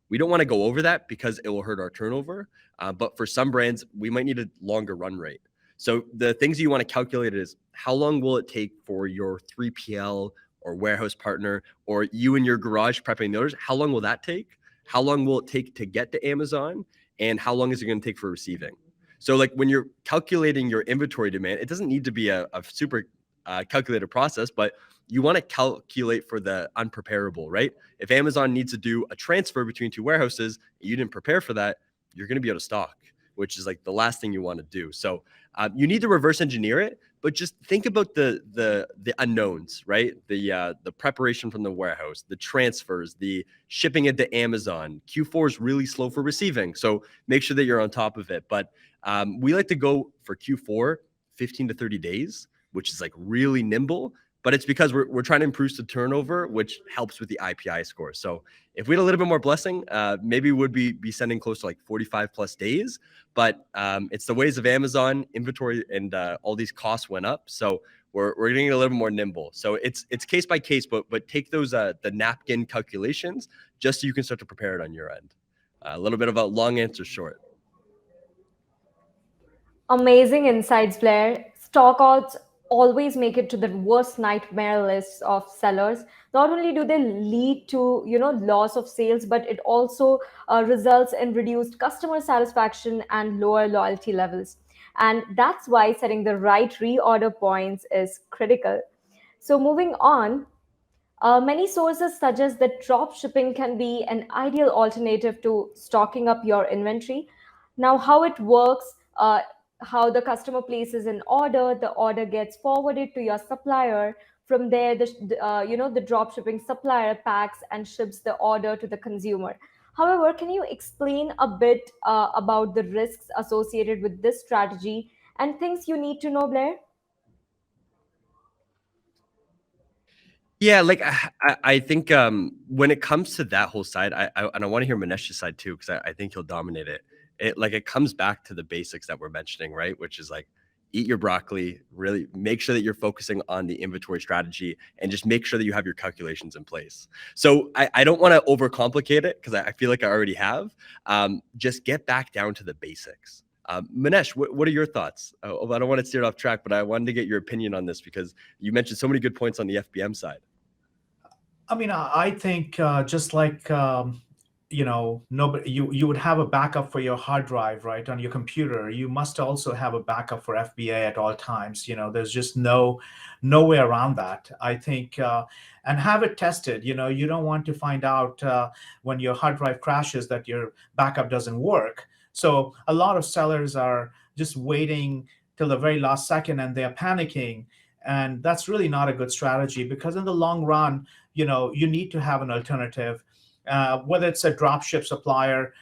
We don't want to go over that because it will hurt our turnover. But for some brands, we might need a longer run rate. So the things you want to calculate is how long will it take for your 3PL or warehouse partner or you in your garage prepping the orders? How long will that take? How long will it take to get to Amazon? And how long is it going to take for receiving? So like when you're calculating your inventory demand, it doesn't need to be a super calculated process, but you want to calculate for the unpreparable, right? If Amazon needs to do a transfer between two warehouses, you didn't prepare for that, you're going to be out of stock, which is like the last thing you want to do. So you need to reverse engineer it, but just think about the unknowns, right? The preparation from the warehouse, the transfers, the shipping it to Amazon. Q4 is really slow for receiving, so make sure that you're on top of it. But we like to go for Q4 15 to 30 days, which is like really nimble. But it's because we're trying to improve the turnover, which helps with the IPI score. So if we had a little bit more blessing, maybe we would be sending close to like 45 plus days. But it's the ways of Amazon, inventory, and all these costs went up. So we're getting a little bit more nimble. So it's case by case, but take those the napkin calculations just so you can start to prepare it on your end. A little bit of a long answer short. Amazing insights, Blair. Stockouts always make it to the worst nightmare lists of sellers. Not only do they lead to loss of sales, but it also results in reduced customer satisfaction and lower loyalty levels. And that's why setting the right reorder points is critical. So moving on, many sources suggest that drop shipping can be an ideal alternative to stocking up your inventory. Now, how it works, how the customer places an order, the order gets forwarded to your supplier. From there, the drop shipping supplier packs and ships the order to the consumer. However, can you explain a bit about the risks associated with this strategy and things you need to know, Blair? Yeah, like I think when it comes to that whole side, and I want to hear Manesh's side too, because I think he'll dominate it. It comes back to the basics that we're mentioning, right? Which is like eat your broccoli, really make sure that you're focusing on the inventory strategy and just make sure that you have your calculations in place. So I don't want to overcomplicate it because I feel like I already have. Just get back down to the basics. Manesh, what are your thoughts? I don't want to steer it off track, but I wanted to get your opinion on this because you mentioned so many good points on the FBM side. I mean, I think just like nobody, you would have a backup for your hard drive, right, on your computer. You must also have a backup for FBA at all times. There's just no way around that. I think, and have it tested. You don't want to find out when your hard drive crashes that your backup doesn't work. So a lot of sellers are just waiting till the very last second and they're panicking. And that's really not a good strategy because in the long run, you need to have an alternative, whether it's a dropship supplier,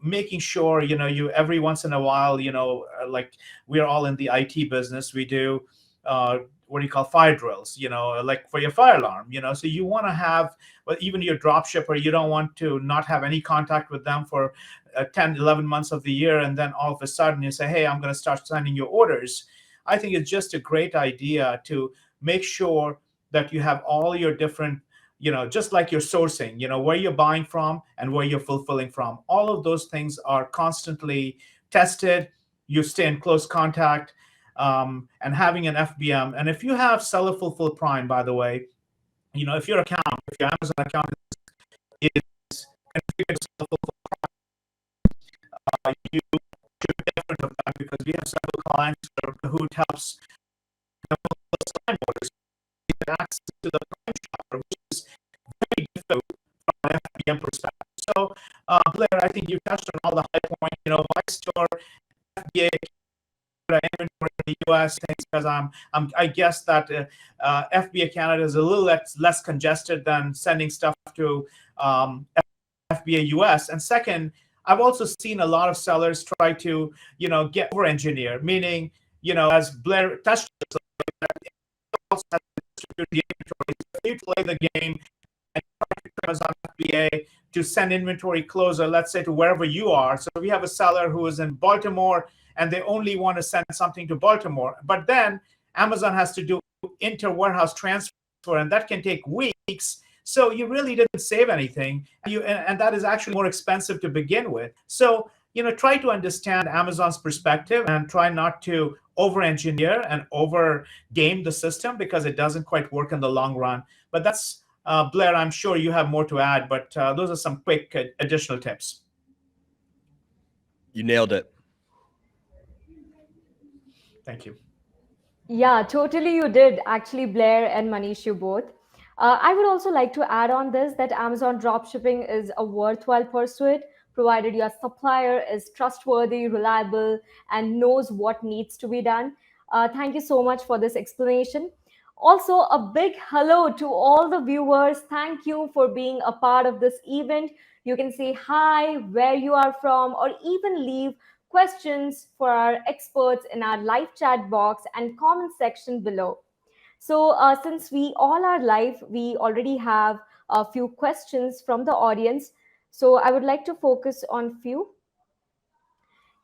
making sure, you every once in a while, like we're all in the IT business, we do what do you call fire drills, like for your fire alarm, so you want to have, well, even your drop shipper, you don't want to not have any contact with them for 10, 11 months of the year. And then all of a sudden you say, hey, I'm going to start sending you orders. I think it's just a great idea to make sure that you have all your different, just like your sourcing, where you're buying from and where you're fulfilling from. All of those things are constantly tested. You stay in close contact, and having an FBM. And if you have Seller Fulfill Prime, by the way, if your Amazon account is configured to Seller Fulfill, you should be different of that, because we have several clients where Kahoot helps Prime orders get access to the Prime shopper, which is very difficult from an FBM perspective. So, Blair, I think you touched on all the high points. Why store FBA inventory in the U.S. things, because I guess that FBA Canada is a little less congested than sending stuff to FBA US. And second, I've also seen a lot of sellers try to get over engineer, meaning as Blair touched on, also has to distribute the inventory. So if you play the game and try to Amazon FBA to send inventory closer, let's say to wherever you are. So we have a seller who is in Baltimore and they only want to send something to Baltimore. But then Amazon has to do inter-warehouse transfer, and that can take weeks. So you really didn't save anything. And that is actually more expensive to begin with. So, try to understand Amazon's perspective and try not to over-engineer and over-game the system, because it doesn't quite work in the long run. But that's, Blair, I'm sure you have more to add, but those are some quick additional tips. You nailed it. Thank you. Yeah, totally you did. Actually, Blair and Manish, you both. I would also like to add on this that Amazon dropshipping is a worthwhile pursuit, provided your supplier is trustworthy, reliable, and knows what needs to be done. Thank you so much for this explanation. Also, a big hello to all the viewers. Thank you for being a part of this event. You can say hi, where you are from, or even leave questions for our experts in our live chat box and comment section below. So, since we all are live, we already have a few questions from the audience. So, I would like to focus on few.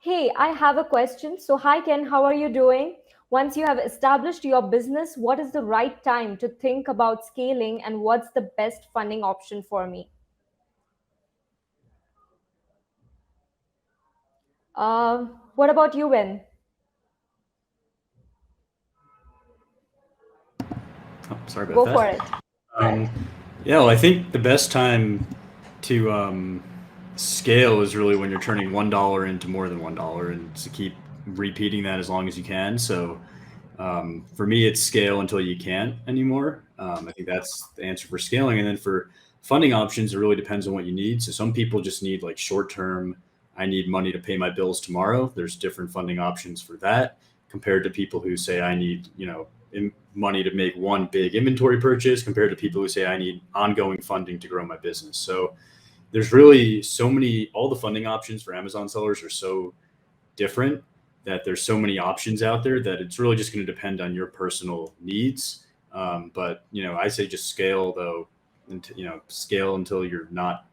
Hey, I have a question. So, hi Ken, how are you doing? Once you have established your business, what is the right time to think about scaling, and what's the best funding option for me? What about you, Ben? Oh, sorry about Go that. for it. Yeah, well, I think the best time to scale is really when you're turning $1 into more than $1, and to keep repeating that as long as you can. So for me, it's scale until you can't anymore. I think that's the answer for scaling. And then for funding options, it really depends on what you need. So some people just need like short term, I need money to pay my bills tomorrow. There's different funding options for that, compared to people who say I need, money to make one big inventory purchase, compared to people who say I need ongoing funding to grow my business. So there's really so many, all the funding options for Amazon sellers are so different that there's so many options out there that it's really just going to depend on your personal needs. But, I say just scale though, scale until you're not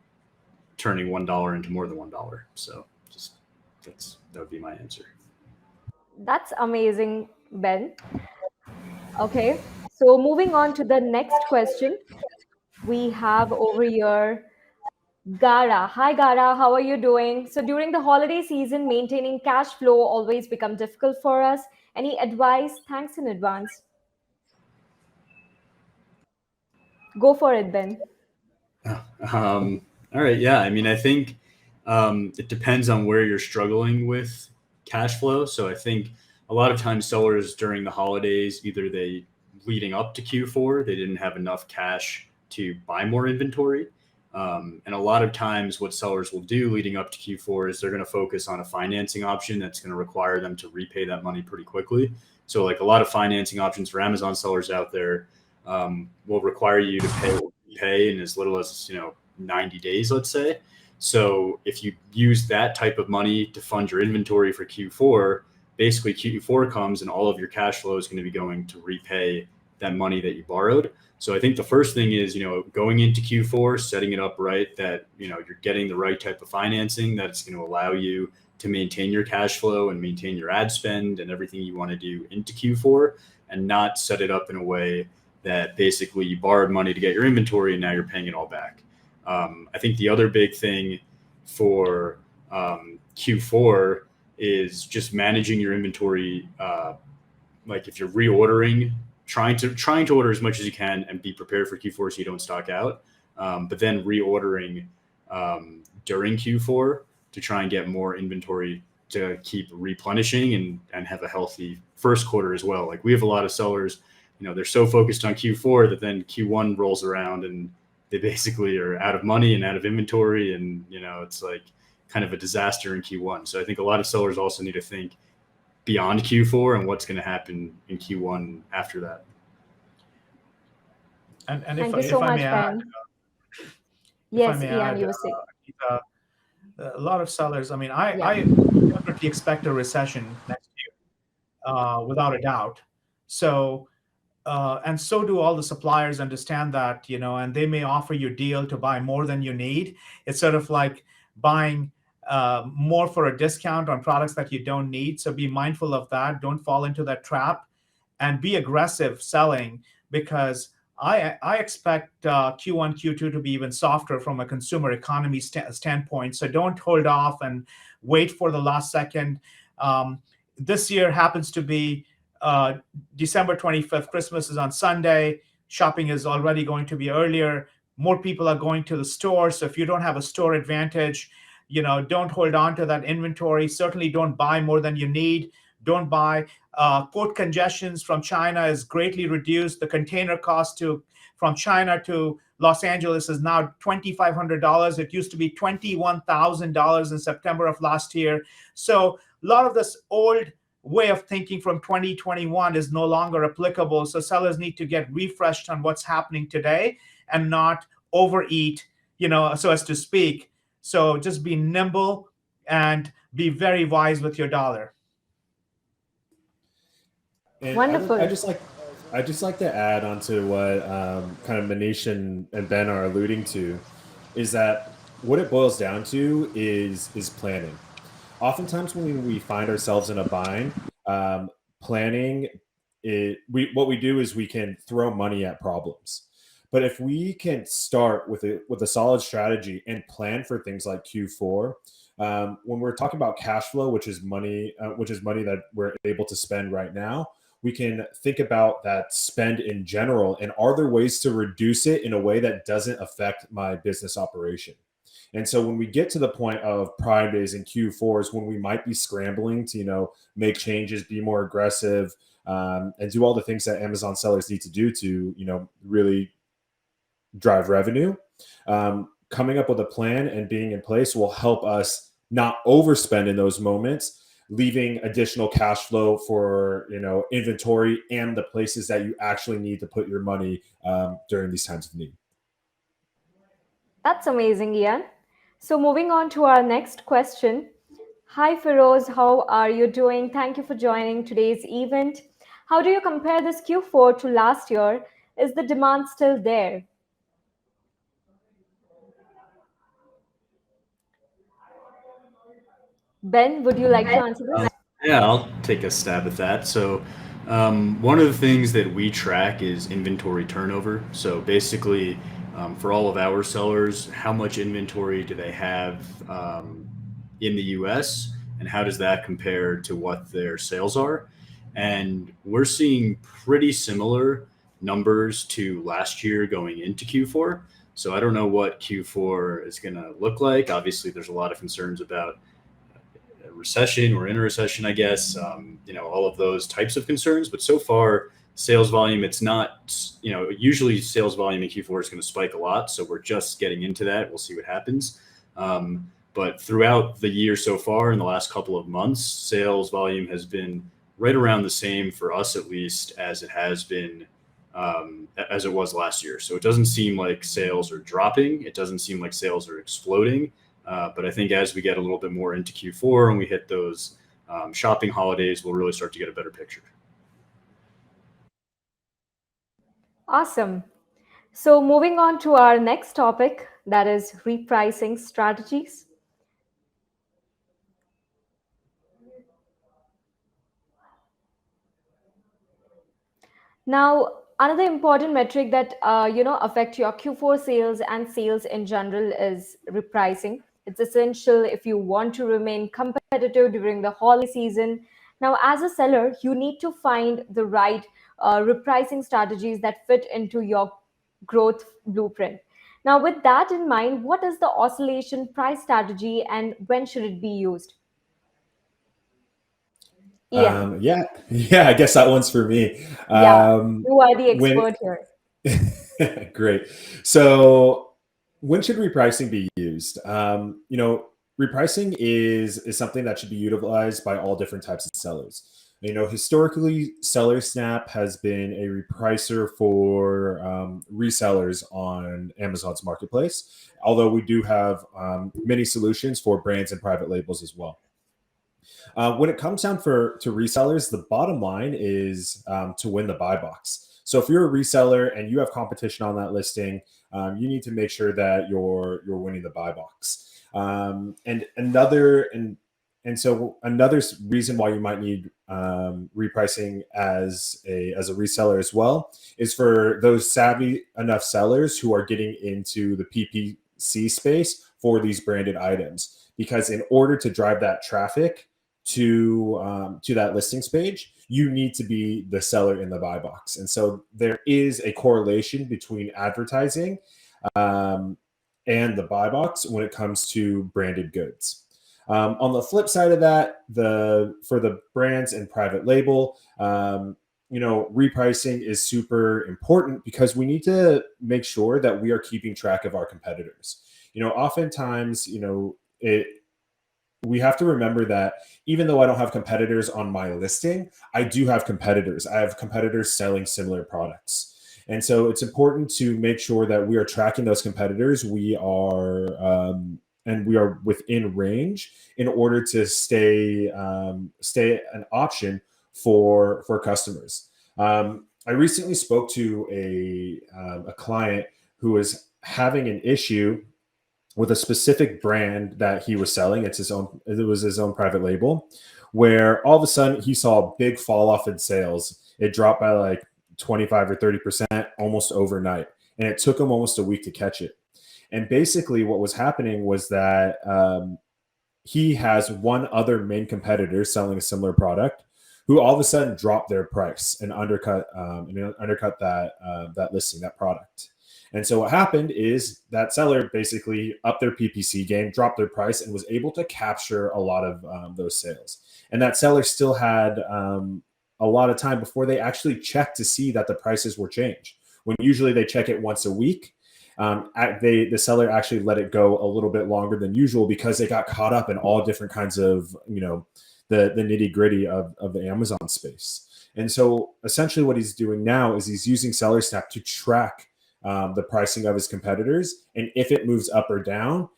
turning $1 into more than $1. So just that would be my answer. That's amazing, Ben. Okay, so moving on to the next question, we have over here Gara. Hi Gara, how are you doing? So during the holiday season, maintaining cash flow always become difficult for us. Any advice? Thanks in advance. Go for it, Ben. All right. Yeah. I mean, I think it depends on where you're struggling with cash flow. So I think a lot of times sellers during the holidays, either they leading up to Q4, they didn't have enough cash to buy more inventory. And a lot of times what sellers will do leading up to Q4 is they're going to focus on a financing option that's going to require them to repay that money pretty quickly. So like a lot of financing options for Amazon sellers out there will require you to pay in as little as 90 days, let's say. So if you use that type of money to fund your inventory for Q4, basically Q4 comes and all of your cash flow is going to be going to repay that money that you borrowed. So I think the first thing is, going into Q4, setting it up right, that, you're getting the right type of financing that's going to allow you to maintain your cash flow and maintain your ad spend and everything you want to do into Q4, and not set it up in a way that basically you borrowed money to get your inventory and now you're paying it all back. I think the other big thing for Q4 is just managing your inventory. Like if you're reordering, trying to order as much as you can and be prepared for Q4 so you don't stock out. But then reordering during Q4 to try and get more inventory to keep replenishing and have a healthy first quarter as well. Like we have a lot of sellers, they're so focused on Q4 that then Q1 rolls around and they basically are out of money and out of inventory. And, it's like kind of a disaster in Q1. So I think a lot of sellers also need to think beyond Q4 and what's going to happen in Q1 after that. And Thank you if so I much, may add, Ben. if I Yes, may Ian, add, you were saying. a lot of sellers. I mean, Yeah. I definitely expect a recession next year, without a doubt. So, and so do all the suppliers understand that, and they may offer you a deal to buy more than you need. It's sort of like buying more for a discount on products that you don't need. So be mindful of that. Don't fall into that trap, and be aggressive selling, because I expect Q1, Q2 to be even softer from a consumer economy standpoint. So don't hold off and wait for the last second. This year happens to be December 25th. Christmas is on Sunday. Shopping is already going to be earlier. More people are going to the store. So if you don't have a store advantage, don't hold on to that inventory. Certainly don't buy more than you need. Don't buy. Port congestions from China is greatly reduced. The container cost from China to Los Angeles is now $2,500. It used to be $21,000 in September of last year. So a lot of this old way of thinking from 2021 is no longer applicable. So sellers need to get refreshed on what's happening today and not overeat, so as to speak. So just be nimble and be very wise with your dollar. And Wonderful. I just like to add on to what kind of Manish and Ben are alluding to, is that what it boils down to is planning. Oftentimes when we find ourselves in a bind, planning what we do is we can throw money at problems. But if we can start with a solid strategy and plan for things like Q4, when we're talking about cash flow, which is money that we're able to spend right now, we can think about that spend in general, and are there ways to reduce it in a way that doesn't affect my business operation? And so when we get to the point of Prime Days and Q4s, when we might be scrambling to, make changes, be more aggressive, and do all the things that Amazon sellers need to do to, really drive revenue, coming up with a plan and being in place will help us not overspend in those moments, leaving additional cash flow for, inventory and the places that you actually need to put your money during these times of need. That's amazing, Ian. So moving on to our next question. Hi, Feroz. How are you doing? Thank you for joining today's event. How do you compare this Q4 to last year? Is the demand still there? Ben, would you like to answer this? Yeah, I'll take a stab at that. So, one of the things that we track is inventory turnover. So, basically, for all of our sellers, how much inventory do they have in the US, and how does that compare to what their sales are? And we're seeing pretty similar numbers to last year going into Q4. So, I don't know what Q4 is going to look like. Obviously, there's a lot of concerns about recession or in a recession, I guess, all of those types of concerns. But so far, sales volume, it's not, usually sales volume in Q4 is going to spike a lot. So we're just getting into that. We'll see what happens. But throughout the year so far, in the last couple of months, sales volume has been right around the same for us, at least, as it has been, as it was last year. So it doesn't seem like sales are dropping. It doesn't seem like sales are exploding. But I think as we get a little bit more into Q4 and we hit those shopping holidays, we'll really start to get a better picture. Awesome. So moving on to our next topic, that is repricing strategies. Now, another important metric that affect your Q4 sales and sales in general is repricing. It's essential if you want to remain competitive during the holiday season. Now, as a seller, you need to find the right repricing strategies that fit into your growth blueprint. Now, with that in mind, what is the oscillation price strategy and when should it be used? Ian, Yeah, yeah. I guess that one's for me. yeah, you are the When expert here. Great. So, when should repricing be used? Repricing is something that should be utilized by all different types of sellers. Historically, SellerSnap has been a repricer for resellers on Amazon's marketplace. Although we do have many solutions for brands and private labels as well. When it comes down to resellers, the bottom line is to win the buy box. So if you're a reseller and you have competition on that listing, you need to make sure that you're winning the buy box. So another reason why you might need repricing as a reseller as well is for those savvy enough sellers who are getting into the PPC space for these branded items. Because in order to drive that traffic to that listings page, you need to be the seller in the buy box. And so there is a correlation between advertising um, and the buy box when it comes to branded goods. On the flip side of that, for the brands and private label, repricing is super important because we need to make sure that we are keeping track of our competitors. Oftentimes, we have to remember that even though I don't have competitors on my listing, I do have competitors. I have competitors selling similar products. And so it's important to make sure that we are tracking those competitors. And we are within range in order to stay an option for customers. I recently spoke to a client who was having an issue with a specific brand that he was selling. It was his own private label, where all of a sudden he saw a big fall off in sales. It dropped by like 25 or 30% almost overnight. And it took him almost a week to catch it. And basically what was happening was that he has one other main competitor selling a similar product who all of a sudden dropped their price and undercut that listing, that product. And so what happened is that seller basically upped their PPC game, dropped their price, and was able to capture a lot of those sales. And that seller still had a lot of time before they actually checked to see that the prices were changed. When usually they check it once a week, the seller actually let it go a little bit longer than usual because they got caught up in all different kinds of the nitty gritty of the Amazon space. And so essentially what he's doing now is he's using SellerSnap to track the pricing of his competitors. And if it moves up or down,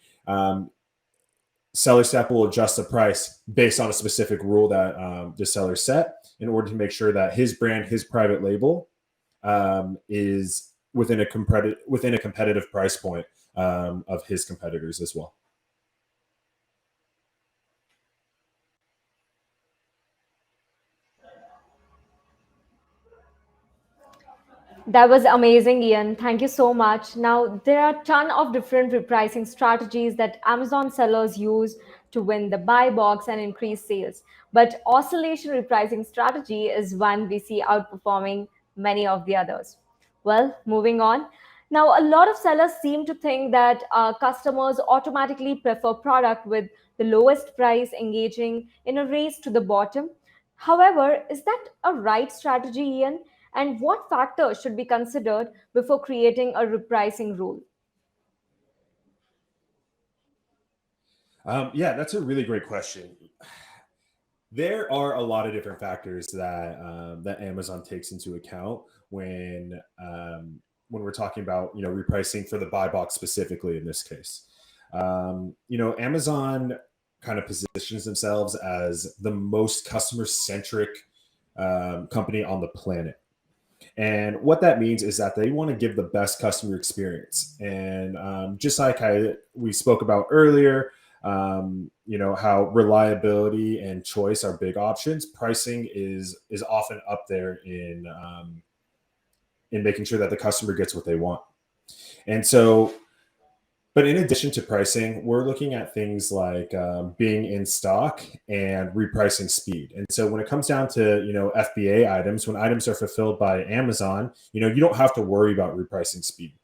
SellerSnap will adjust the price based on a specific rule that the seller set in order to make sure that his brand, his private label, is within a competitive price point of his competitors as well. That was amazing, Ian. Thank you so much. Now, there are a ton of different repricing strategies that Amazon sellers use to win the buy box and increase sales. But oscillation repricing strategy is one we see outperforming many of the others. Well, moving on. Now, a lot of sellers seem to think that customers automatically prefer product with the lowest price, engaging in a race to the bottom. However, is that a right strategy, Ian? And what factors should be considered before creating a repricing rule? Yeah, that's a really great question. There are a lot of different factors that Amazon takes into account when we're talking about repricing for the buy box specifically in this case. Amazon kind of positions themselves as the most customer centric company on the planet. And what that means is that they want to give the best customer experience. And just like we spoke about earlier, how reliability and choice are big options. Pricing is often up there in making sure that the customer gets what they want. And so, but in addition to pricing, we're looking at things like being in stock and repricing speed. And so when it comes down to, FBA items, when items are fulfilled by Amazon, you don't have to worry about repricing speed.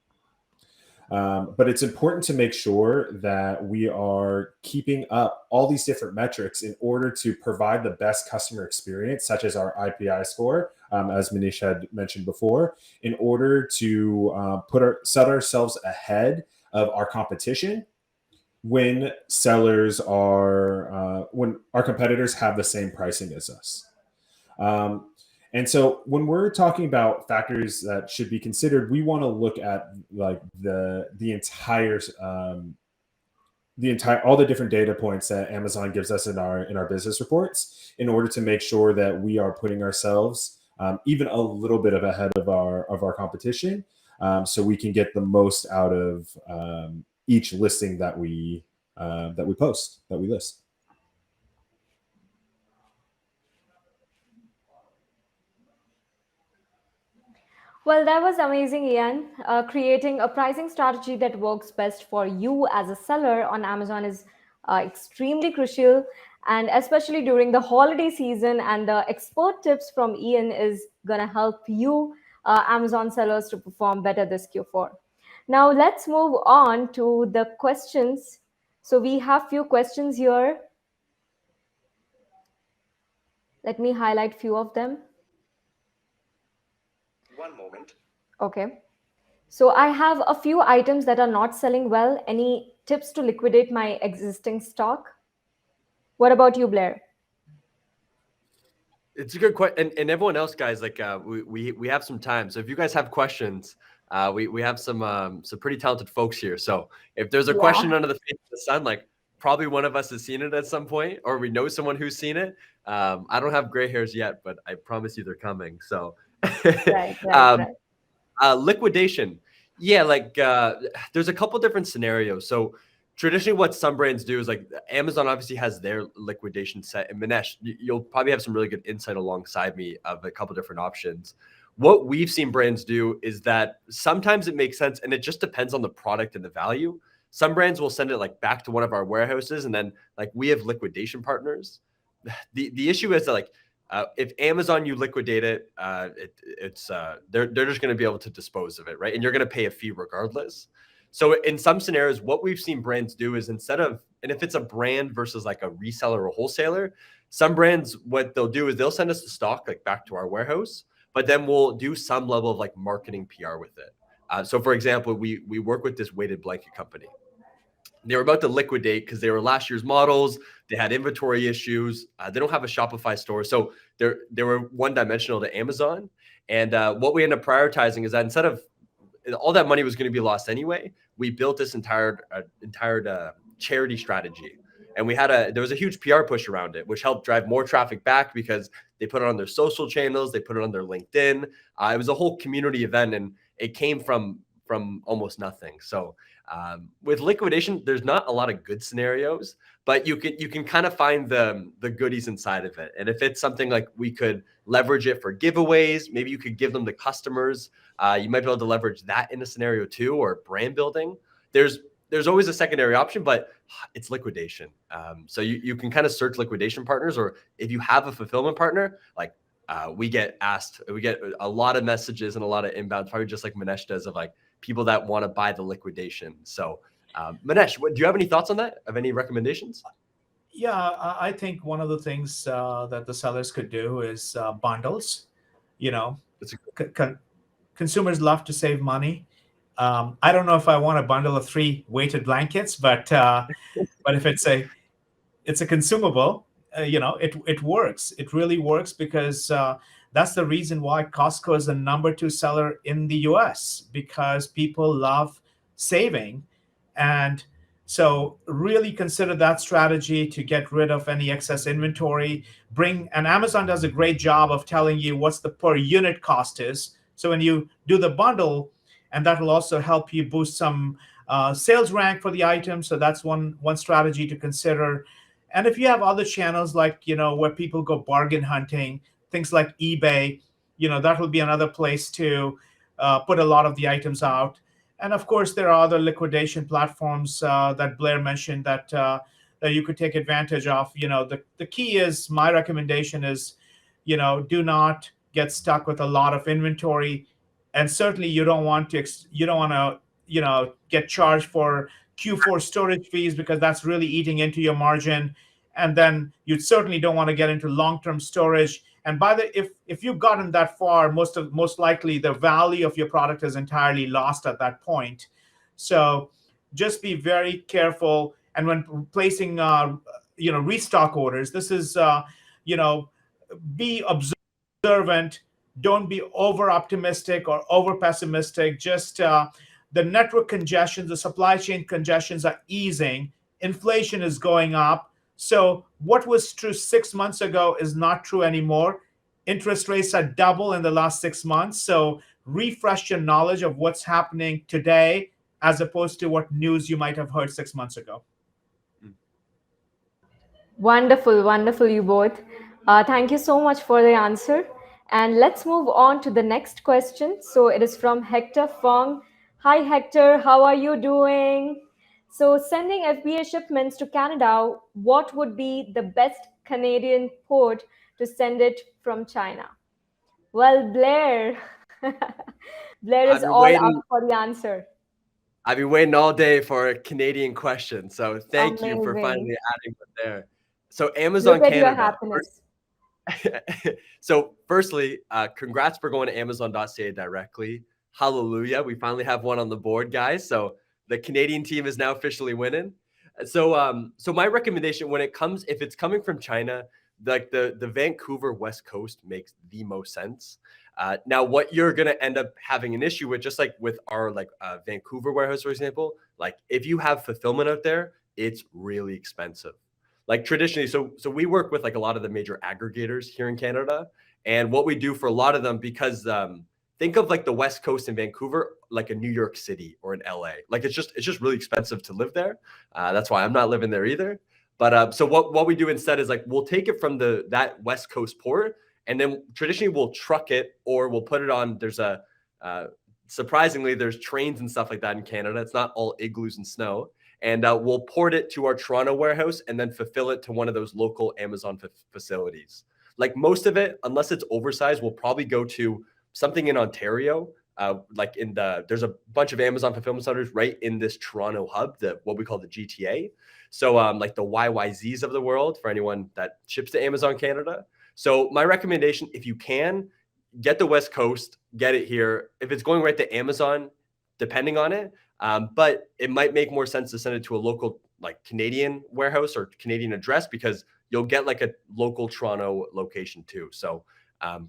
But it's important to make sure that we are keeping up all these different metrics in order to provide the best customer experience, such as our IPI score, as Manish had mentioned before, in order to set ourselves ahead of our competition when when our competitors have the same pricing as us. And so when we're talking about factors that should be considered, we want to look at like the entire all the different data points that Amazon gives us in our business reports in order to make sure that we are putting ourselves even a little bit ahead of our competition, so we can get the most out of each listing that we list. Well, that was amazing, Ian. Creating a pricing strategy that works best for you as a seller on Amazon is extremely crucial, and especially during the holiday season. And the expert tips from Ian is going to help you, Amazon sellers, to perform better this Q4. Now, let's move on to the questions. So, we have few questions here. Let me highlight few of them. One moment. Okay. So I have a few items that are not selling well. Any tips to liquidate my existing stock? What about you, Blair? It's a good question. And everyone else, guys, like we have some time. So if you guys have questions, we have some pretty talented folks here. So if there's a question under the face of the sun, like probably one of us has seen it at some point, or we know someone who's seen it. I don't have gray hairs yet, but I promise you they're coming. So Right. liquidation. Yeah, like there's a couple different scenarios. So traditionally what some brands do is like Amazon obviously has their liquidation set. And Manesh, you'll probably have some really good insight alongside me of a couple different options. What we've seen brands do is that sometimes it makes sense and it just depends on the product and the value. Some brands will send it like back to one of our warehouses and then like we have liquidation partners. The issue is that like if Amazon, you liquidate it, they're just going to be able to dispose of it, right? And you're going to pay a fee regardless. So in some scenarios, what we've seen brands do is and if it's a brand versus like a reseller or wholesaler, some brands, what they'll do is they'll send us the stock like back to our warehouse, but then we'll do some level of like marketing PR with it. So for example, we work with this weighted blanket company. They were about to liquidate because they were last year's models. They had inventory issues. They don't have a Shopify store. So they were one-dimensional to Amazon. And what we end up prioritizing is that instead of all that money was going to be lost anyway, we built this entire charity strategy. And there was a huge PR push around it, which helped drive more traffic back because they put it on their social channels. They put it on their LinkedIn. It was a whole community event and it came from almost nothing. So with liquidation, there's not a lot of good scenarios, but you can kind of find the goodies inside of it. And if it's something like we could leverage it for giveaways, maybe you could give them to customers. You might be able to leverage that in a scenario too, or brand building. There's always a secondary option, but it's liquidation. So you can kind of search liquidation partners, or if you have a fulfillment partner, like we get a lot of messages and a lot of inbound, probably just like Manesh does, of like people that want to buy the liquidation. So Manesh, do you have any thoughts on that? Have any recommendations? Yeah, I think one of the things that the sellers could do is bundles. Consumers love to save money. I don't know if I want a bundle of 3 weighted blankets, but if it's a consumable, it works. It really works because that's the reason why Costco is the number 2 seller in the US, because people love saving. And so really consider that strategy to get rid of any excess inventory. And Amazon does a great job of telling you what's the per unit cost is. So when you do the bundle, and that will also help you boost some sales rank for the item. So that's one strategy to consider. And if you have other channels like, where people go bargain hunting, things like eBay, that will be another place to put a lot of the items out. And of course, there are other liquidation platforms that Blair mentioned that that you could take advantage of. The key is, my recommendation is, do not get stuck with a lot of inventory, and certainly you don't want to get charged for Q4 storage fees, because that's really eating into your margin. And then you certainly don't want to get into long-term storage. And if you've gotten that far, most likely the value of your product is entirely lost at that point. So just be very careful. And when placing restock orders, this is be observant. Don't be over optimistic or over pessimistic. Just the network congestions, the supply chain congestions are easing. Inflation is going up. So what was true 6 months ago is not true anymore. Interest rates are double in the last 6 months. So refresh your knowledge of what's happening today, as opposed to what news you might have heard 6 months ago. Wonderful, wonderful, you both. Thank you so much for the answer. And let's move on to the next question. So it is from Hector Fong. Hi, Hector. How are you doing? So, sending FBA shipments to Canada, what would be the best Canadian port to send it from China? Well, Blair. Blair is I've been all up waiting. for the answer. I've been waiting all day for a Canadian question. So thank you for Amazing. finally adding it there. So Amazon Look at your Canada. happiness. So firstly, congrats for going to Amazon.ca directly. Hallelujah. We finally have one on the board, guys. So the Canadian team is now officially winning. So my recommendation, if it's coming from China, like the Vancouver West Coast makes the most sense. Now, what you're going to end up having an issue with, just like with our Vancouver warehouse, for example, like if you have fulfillment out there, it's really expensive. Like traditionally, so we work with like a lot of the major aggregators here in Canada, and what we do for a lot of them, because think of like the West Coast in Vancouver, like a New York City or an LA. Like it's just really expensive to live there. That's why I'm not living there either. But so what we do instead is like we'll take it from that West Coast port, and then traditionally we'll truck it, or we'll put it on. There's surprisingly, there's trains and stuff like that in Canada. It's not all igloos and snow. And we'll port it to our Toronto warehouse and then fulfill it to one of those local Amazon facilities. Like most of it, unless it's oversized, will probably go to something in Ontario. There's a bunch of Amazon fulfillment centers right in this Toronto hub, what we call the GTA. So like the YYZs of the world, for anyone that ships to Amazon Canada. So my recommendation, if you can, get the West Coast, get it here. If it's going right to Amazon, depending on it, but it might make more sense to send it to a local like Canadian warehouse or Canadian address, because you'll get like a local Toronto location too. So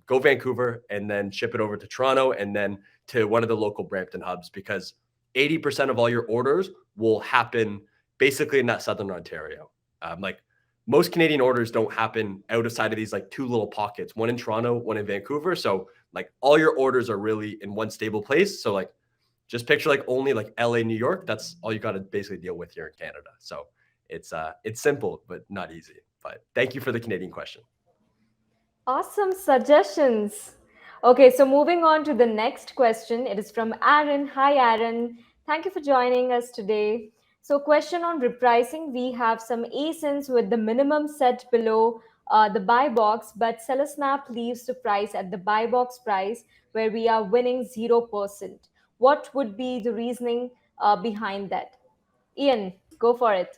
go Vancouver and then ship it over to Toronto and then to one of the local Brampton hubs, because 80% of all your orders will happen basically in that Southern Ontario. Like most Canadian orders don't happen outside of these like two little pockets, one in Toronto, one in Vancouver. So like all your orders are really in one stable place. So like just picture like only like LA, New York. That's all you got to basically deal with here in Canada. So it's simple, but not easy. But thank you for the Canadian question. Awesome suggestions. Okay, so moving on to the next question. It is from Aaron. Hi, Aaron. Thank you for joining us today. So question on repricing. We have some ASINs with the minimum set below the buy box, but SellerSnap leaves the price at the buy box price, where we are winning 0%. What would be the reasoning behind that? Ian, go for it.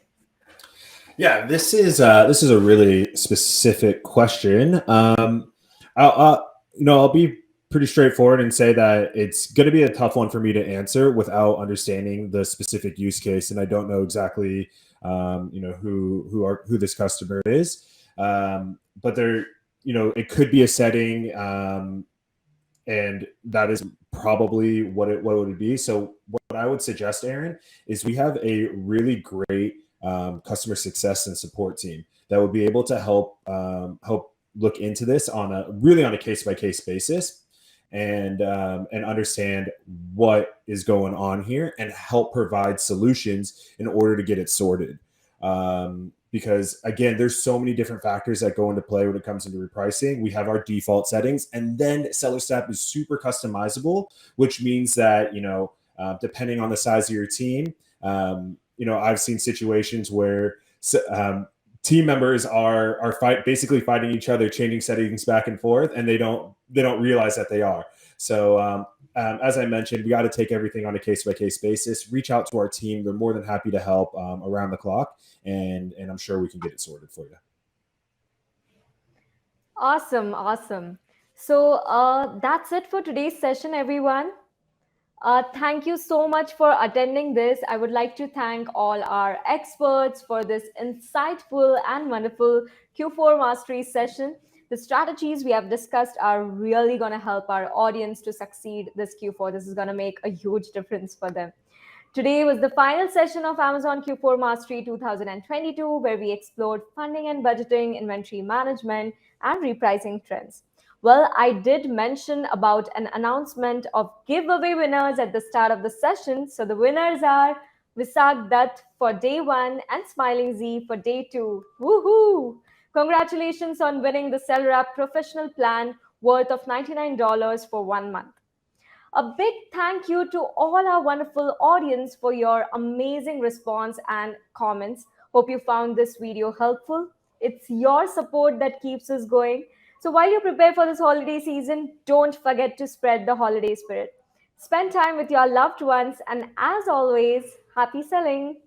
Yeah, this is a really specific question. I'll be pretty straightforward and say that it's going to be a tough one for me to answer without understanding the specific use case, and I don't know exactly who this customer is. But there, it could be a setting, and that is probably what it would be. So what I would suggest, Aaron, is we have a really great customer success and support team that would be able to help look into this on a case-by-case basis, and understand what is going on here and help provide solutions in order to get it sorted. because again, there's so many different factors that go into play when it comes into repricing. We have our default settings, and then SellerApp is super customizable, which means that, depending on the size of your team, I've seen situations where team members are basically fighting each other, changing settings back and forth, and they don't realize that they are. So as I mentioned, we got to take everything on a case-by-case basis. Reach out to our team; they're more than happy to help around the clock, and I'm sure we can get it sorted for you. Awesome. So that's it for today's session, everyone. Thank you so much for attending this. I would like to thank all our experts for this insightful and wonderful Q4 Mastery session. The strategies we have discussed are really going to help our audience to succeed this Q4. This is going to make a huge difference for them. Today was the final session of Amazon Q4 Mastery 2022, where we explored funding and budgeting, inventory management, and repricing trends. Well, I did mention about an announcement of giveaway winners at the start of the session. So the winners are Visak Dutt for day 1 and Smiling Z for day 2. Woohoo! Congratulations on winning the SellerApp professional plan worth of $99 for 1 month. A big thank you to all our wonderful audience for your amazing response and comments. Hope you found this video helpful. It's your support that keeps us going. So while you prepare for this holiday season, don't forget to spread the holiday spirit. Spend time with your loved ones, and as always, happy selling!